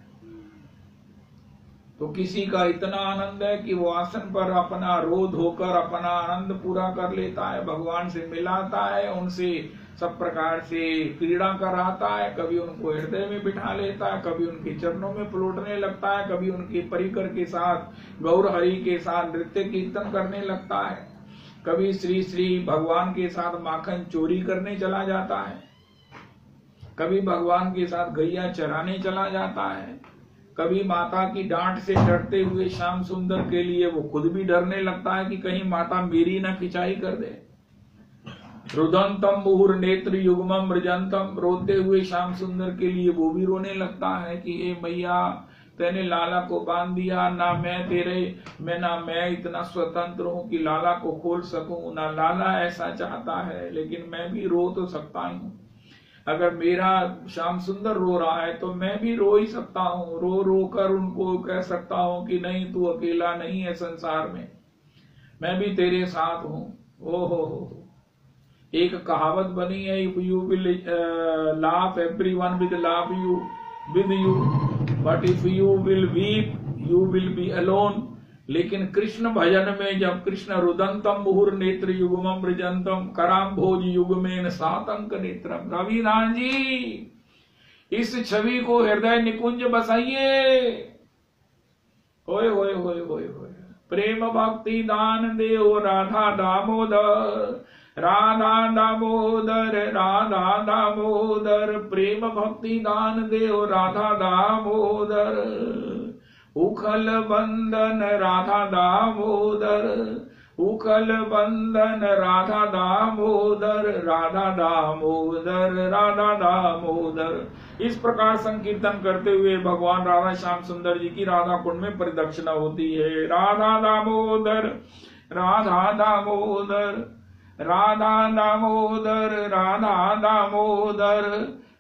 तो किसी का इतना आनंद है कि वो आसन पर अपना रो धोकर अपना आनंद पूरा कर लेता है, भगवान से मिलाता है, उनसे सब प्रकार से क्रीड़ा कराता है, कभी उनको हृदय में बिठा लेता है, कभी उनके चरणों में पलटने लगता है, कभी उनके परिकर के साथ गौर हरि के साथ नृत्य कीर्तन करने लगता है, कभी श्री श्री भगवान के साथ माखन चोरी करने चला जाता है, कभी भगवान के साथ गैया चराने चला जाता है, कभी माता की डांट से डरते हुए श्याम सुंदर के लिए वो खुद भी डरने लगता है कि कहीं माता मेरी ना खिंचाई कर दे। रुदंतम मुहुर नेत्र युग्मम मृजंतम, रोते हुए श्याम सुंदर के लिए वो भी रोने लगता है कि ए मैया तेने लाला को बांध दिया, ना मैं इतना स्वतंत्र हूं कि लाला को खोल सकूं, ना लाला ऐसा चाहता है, लेकिन मैं भी रो तो सकता हूं। अगर मेरा श्याम सुंदर रो रहा है तो मैं भी रो ही सकता हूँ, रो रो कर उनको कह सकता हूँ कि नहीं तू अकेला नहीं है संसार में, मैं भी तेरे साथ हूँ। ओहो, एक कहावत बनी है, if you will laugh everyone will laugh you with you, but if you will weep you will be alone. लेकिन कृष्ण भजन में जब कृष्ण रुदंतम मुहुर नेत्र युग्मम मृजंतम कराम भोज युग्मेन सातंक नेत्रम, रविदास जी इस छवि को हृदय निकुंज बसाइए। होए होए होए होए होए, प्रेम भक्ति दान देव राधा दामोदर, राधा दामोदर राधा दामोदर, प्रेम भक्ति दान देव राधा दामोदर, उखल बंदन राधा दामोदर, उखल बंदन राधा दामोदर, राधा दामोदर राधा दामोदर। इस प्रकार संकीर्तन करते हुए भगवान राधा श्याम सुंदर जी की राधा कुंड में परिदक्षिणा होती है। राधा दामोदर राधा दामोदर, राधा दामोदर राधा दामोदर,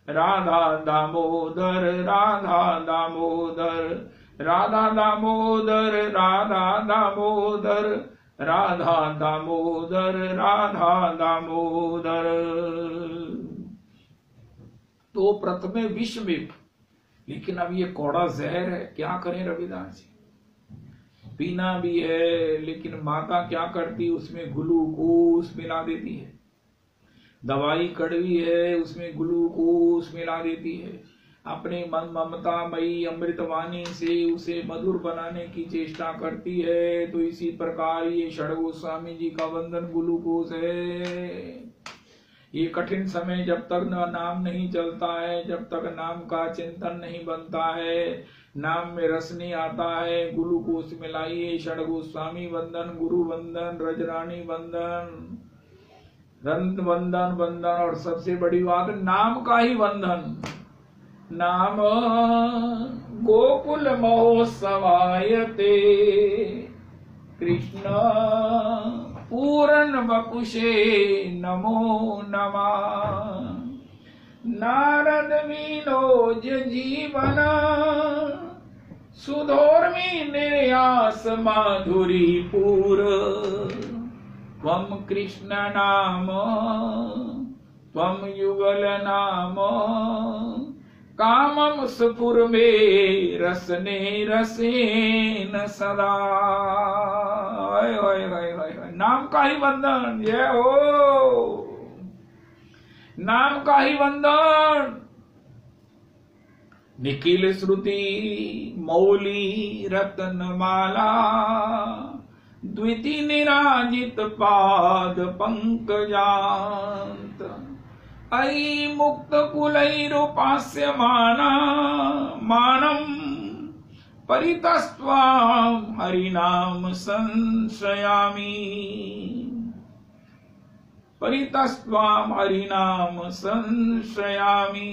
राधा दामोदर राधा दामोदर राधा दामोदर राधा दामोदर राधा दामोदर राधा दामोदर। तो प्रथमे विष में, लेकिन अब ये कौड़ा जहर है, क्या करें रविदास जी। पीना भी है, लेकिन माता क्या करती, उसमें ग्लूकोज मिला देती है। दवाई कड़वी है, उसमें ग्लूकोज मिला देती है। अपने मन ममतामयी अमृतवाणी से उसे मधुर बनाने की चेष्टा करती है। तो इसी प्रकार ये षड्गोस्वामी जी का वंदन ग्लूकोज है। ये कठिन समय जब तक नाम नहीं चलता है, जब तक नाम का चिंतन नहीं बनता है, नाम में रस नहीं आता है, ग्लूकोज मिलाइए। षड्गोस्वामी वंदन, गुरु वंदन, रजरानी वंदन, रंत वंदन वंदन, और सबसे बड़ी बात नाम का ही वंदन। नाम गोकुल महोत्सवायते कृष्ण पूर्ण वपुषे नमो नमः। नारद विनोज जीवन सुधोर्मी निर्यास माधुरी पूर। त्वं कृष्ण नाम त्वं युगल नाम कामम सुपुर में रसने रसेन सदा। नाम का ही वंदन, जय हो नाम का ही वंदन। निखिल श्रुति मौली रत्नमाला द्विति निराजित पाद पंकजांत। अयि मुक्त कुलैरुपास्य मानम परितस्त्वां हरिनाम संश्रयामि। परितस्त्वां हरिनाम संश्रयामि।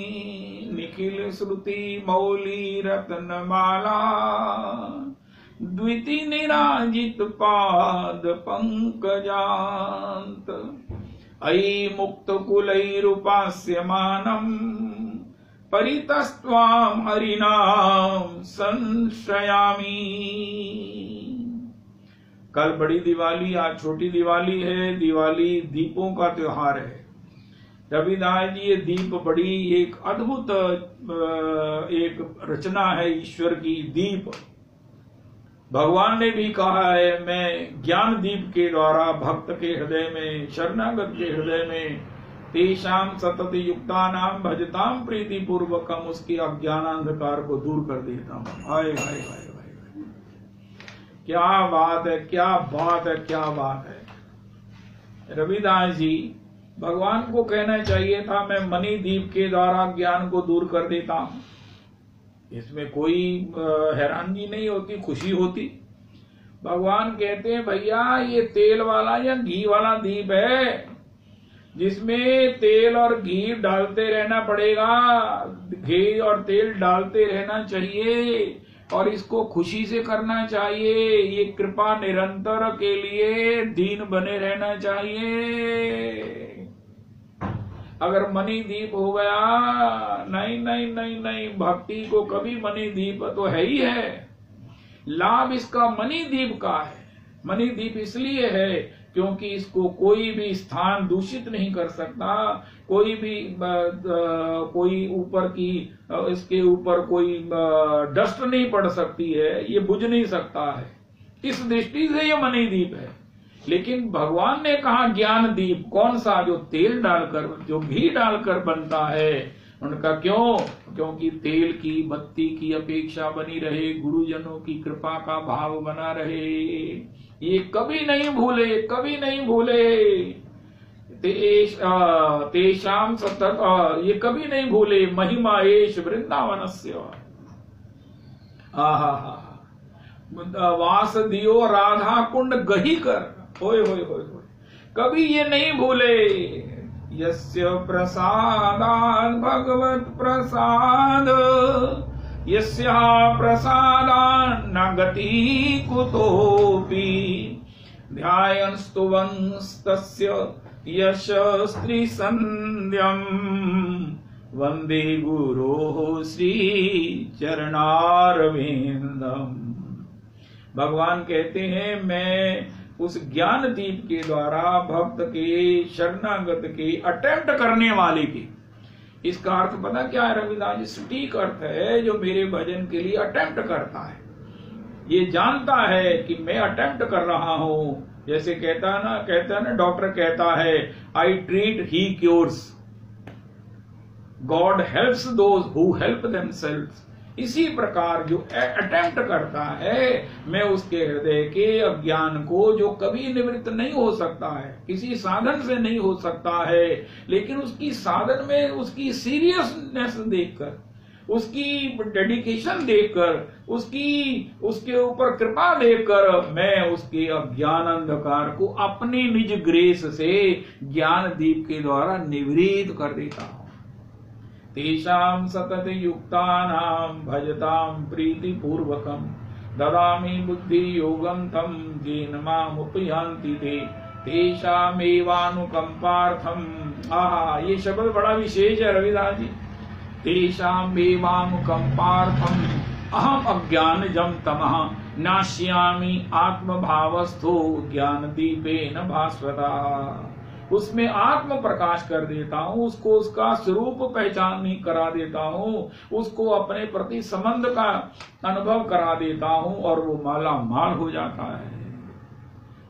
निखिल श्रुति मौली रत्नमाला द्विति निराजित पाद पंकजांत। अयि मुक्त कुलैरुपास्यमानम् परितस्त्वां हरिनाम संश्रयामि। कल बड़ी दिवाली, आज छोटी दिवाली है। दिवाली दीपों का त्योहार है। रविदास जी ये दीप बड़ी एक अद्भुत एक रचना है ईश्वर की। दीप भगवान ने भी कहा है, मैं ज्ञान दीप के द्वारा भक्त के हृदय में, शरणागत के हृदय में तेषाम सतत युक्तानाम भजताम प्रीति पूर्वकम, उसके अज्ञानांधकार को दूर कर देता हूं। हाय हाय हाय हाय, क्या बात है, क्या बात है, क्या बात है। रविदास जी भगवान को कहना चाहिए था, मैं मणि दीप के द्वारा ज्ञान को दूर कर देता हूं। इसमें कोई हैरानी नहीं होती, खुशी होती। भगवान कहते हैं, भैया ये तेल वाला या घी वाला दीप है, जिसमें तेल और घी डालते रहना पड़ेगा। घी और तेल डालते रहना चाहिए और इसको खुशी से करना चाहिए। ये कृपा निरंतर के लिए दीन बने रहना चाहिए। अगर मणि दीप हो गया, नहीं नहीं नहीं नहीं, भक्ति को कभी मणि दीप तो है ही है। लाभ इसका मणि दीप का है। मणि दीप इसलिए है क्योंकि इसको कोई भी स्थान दूषित नहीं कर सकता। कोई भी कोई ऊपर की, इसके ऊपर कोई डस्ट नहीं पड़ सकती है, ये बुझ नहीं सकता है। इस दृष्टि से ये मणि दीप है। लेकिन भगवान ने कहा ज्ञान दीप, कौन सा? जो तेल डालकर, जो घी डालकर बनता है। उनका क्यों? क्योंकि तेल की, बत्ती की अपेक्षा बनी रहे, गुरुजनों की कृपा का भाव बना रहे। ये कभी नहीं भूले, कभी नहीं भूले। तेषाम सतत, ये कभी नहीं भूले महिमा एष वृंदावनस्य। वास दियो राधा कुंड गही कर, होय होय होय होय, कभी ये नहीं भूले। यस्य प्रसादात् भगवत प्रसाद, यस्य प्रसादात् न गति कुतोऽपि। ध्यायन् स्तुवंस्तस्य यश स्त्री संध्यम् वंदे गुरो श्री चरणारविंदम। भगवान कहते हैं मैं उस ज्ञान दीप के द्वारा भक्त के शरणागत के अटेम्प्ट करने वाले के, इसका अर्थ पता क्या है रविदास जी? सटीक अर्थ है जो मेरे भजन के लिए अटेम्प्ट करता है, ये जानता है कि मैं अटेम्प्ट कर रहा हूं। जैसे कहता है ना डॉक्टर कहता है I treat he cures, God helps those who help themselves. इसी प्रकार जो अटेम्प्ट करता है मैं उसके हृदय के अज्ञान को, जो कभी निवृत्त नहीं हो सकता है, किसी साधन से नहीं हो सकता है, लेकिन उसकी साधन में उसकी सीरियसनेस देखकर, उसकी डेडिकेशन देखकर, उसके ऊपर कृपा देखकर मैं उसके अज्ञान अंधकार को अपनी निज ग्रेस से ज्ञान दीप के द्वारा निवृत्त कर देता हूं। तेषां सतत युक्तानां भजतां प्रीति पूर्वकं ददामि बुद्धि योगं तं येन मामुपयान्ति ते तेषामेवानुकंपार्थं। आहा, ये शब्द बड़ा विशेष है रविदास जी। तेषामेवानुकंपार्थं अहम अज्ञानजं तमः नाश्यामि आत्मभावस्थो ज्ञान दीपेन भास्वता। उसमें आत्म प्रकाश कर देता हूं, उसको उसका स्वरूप पहचान नहीं करा देता हूं, उसको अपने प्रति संबंध का अनुभव करा देता हूं और वो माला माल हो जाता है।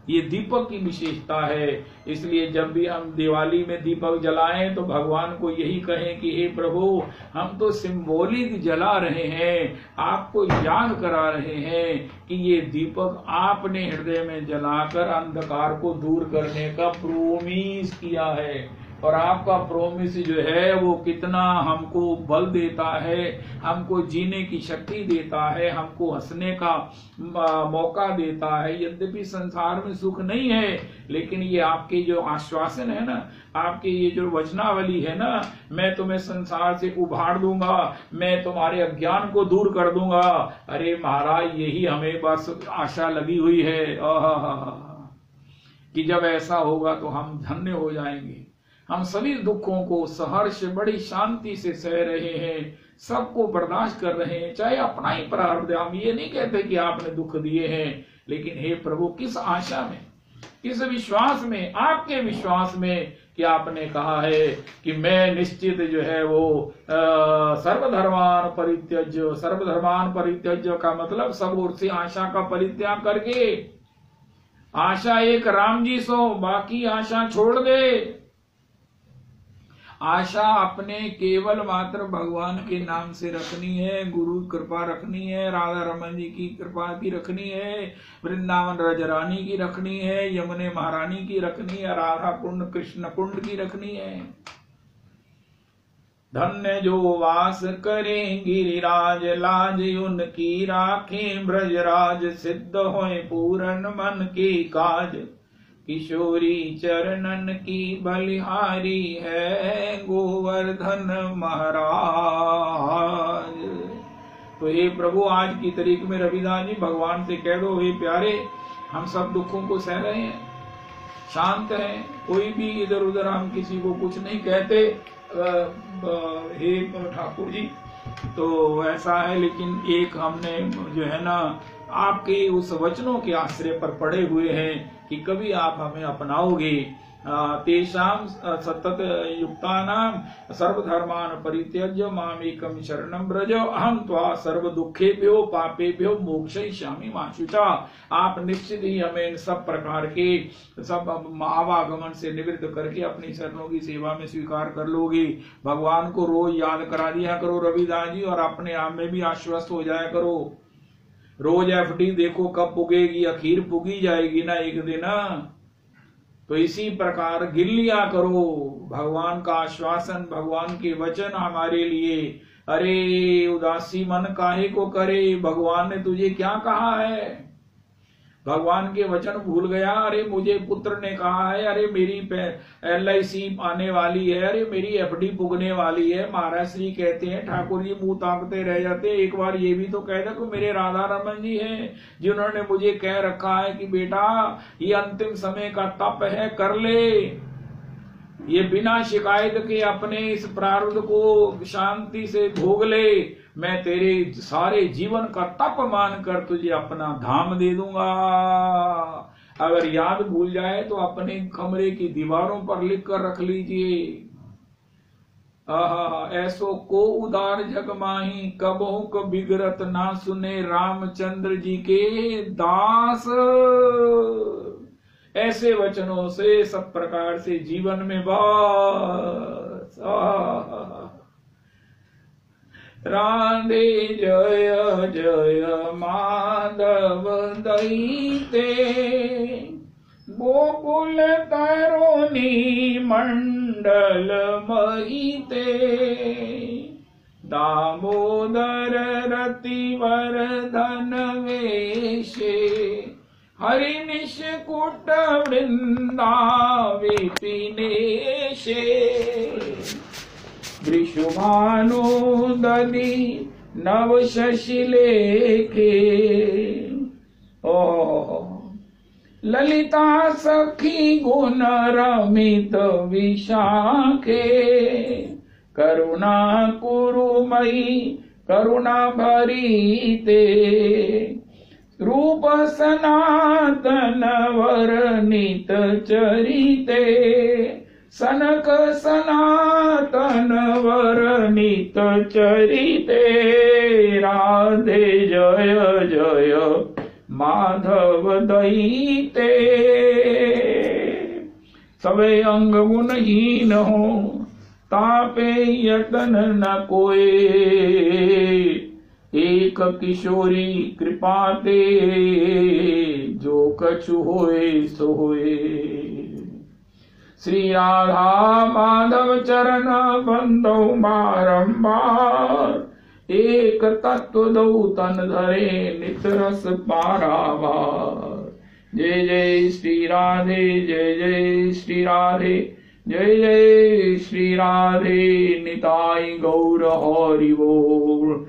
ये दीपक की विशेषता है। इसलिए जब भी हम दिवाली में दीपक जलाएं तो भगवान को यही कहें कि हे प्रभु, हम तो सिंबॉलिक जला रहे हैं, आपको याद करा रहे हैं कि ये दीपक आपने हृदय में जलाकर अंधकार को दूर करने का प्रोमिस किया है। और आपका प्रोमिस जो है वो कितना हमको बल देता है, हमको जीने की शक्ति देता है, हमको हंसने का मौका देता है। यद्यपि संसार में सुख नहीं है, लेकिन ये आपके जो आश्वासन है ना, आपके ये जो वचनावली है ना, मैं तुम्हें संसार से उभार दूंगा, मैं तुम्हारे अज्ञान को दूर कर दूंगा। अरे महाराज, यही हमें बस आशा लगी हुई है कि जब ऐसा होगा तो हम धन्य हो जाएंगे। हम सभी दुखों को सहर्ष बड़ी शांति से सह रहे हैं, सबको बर्दाश्त कर रहे हैं, चाहे अपना ही प्रारब्ध। हम ये नहीं कहते कि आपने दुख दिए हैं, लेकिन हे प्रभु, किस आशा में, किस विश्वास में, आपके विश्वास में कि आपने कहा है कि मैं निश्चित जो है वो सर्वधर्मान परित्यज्य। सर्वधर्मान परित्यज्य का मतलब सब ओर से आशा का परित्याग करके, आशा एक राम जी सो, बाकी आशा छोड़ दे। आशा अपने केवल मात्र भगवान के नाम से रखनी है, गुरु कृपा रखनी है, राधा रमन जी की कृपा की रखनी है, वृंदावन रजरानी की रखनी है, यमुने महारानी की रखनी है, राधा कुंड कृष्ण कुंड की रखनी है। धन्य जो वास करें गिरिराज, लाज उनकी राखें ब्रजराज, सिद्ध होए पूर्ण मन के काज, किशोरी चरणन की बलिहारी है गोवर्धन महाराज। तो हे प्रभु, आज की तारीख में रविदास जी भगवान से कह दो, हे प्यारे, हम सब दुखों को सह रहे हैं, शांत हैं, कोई भी इधर उधर हम किसी को कुछ नहीं कहते। हे ठाकुर जी, तो ऐसा है। लेकिन एक हमने जो है ना आपके उस वचनों के आश्रय पर पड़े हुए हैं कि कभी आप हमें अपनाओगे। तेषां सतत युक्तानां सर्वधर्मान परित्यज्य मामेकं शरणं व्रज, अहं त्वा सर्व दुखेभ्यो पापेभ्यो मोक्षयिष्यामि मा शुचा। आप निश्चित ही हमें इन सब प्रकार के सब आवागमन से निवृत्त करके अपनी शरणों की सेवा में स्वीकार कर लोगे। भगवान को रोज याद करा दिया करो रविदास जी, और अपने आप में भी आश्वस्त हो जाया करो। रोज एफडी देखो कब पुगेगी, अखीर पुगी जाएगी ना एक दिन। तो इसी प्रकार गिन लिया करो भगवान का आश्वासन, भगवान के वचन हमारे लिए। अरे उदासी मन काहे को करे, भगवान ने तुझे क्या कहा है? भगवान के वचन भूल गया। अरे मुझे पुत्र ने कहा है, अरे मेरी LIC आने वाली है, अरे मेरी FD पुगने वाली है। महाराज श्री कहते हैं, ठाकुर जी मुंह ताकते रह जाते, एक बार ये भी तो कह दे कि मेरे राधा रमन जी हैं जिन्होंने मुझे कह रखा है कि बेटा ये अंतिम समय का तप है, कर ले। ये बिना शिकायत के अपने इस प्रारब्ध को शांति से भोग ले, मैं तेरे सारे जीवन का तप मान कर तुझे अपना धाम दे दूंगा। अगर याद भूल जाए तो अपने कमरे की दीवारों पर लिख कर रख लीजिए। ऐसो को उदार जग माही, कबहू क बिगड़त ना सुने रामचंद्र जी के दास। ऐसे वचनों से सब प्रकार से जीवन में बस राधे जय जय माधव दैते, गोकुल तरुणी मंडल महिते, दामोदर रतिवर धन वेशे, हरि निष्कुट वृंदा विपिनेशे, वृषभानु दधि नव शशिलेखे, ललिता सखी गुण रमित विशाखे, करुणा कुरुमयी करुणा भरीते, रूप सनातन वर्णित चरिते, सनक सनातन वर्णित चरिते, राधे जय जय माधव दैते। सबे अंग गुणहीन हो, तापे यतन न कोय, एक किशोरी कृपा ते, जो कछु होए सो होए। श्री राधा माधव चरण बंदो बारंबार, एक तत्व दो तन धरे नित रस पारावार। जय जय श्री राधे, जय जय श्री राधे, जय जय श्री राधे, निताई गौर हरि बोल।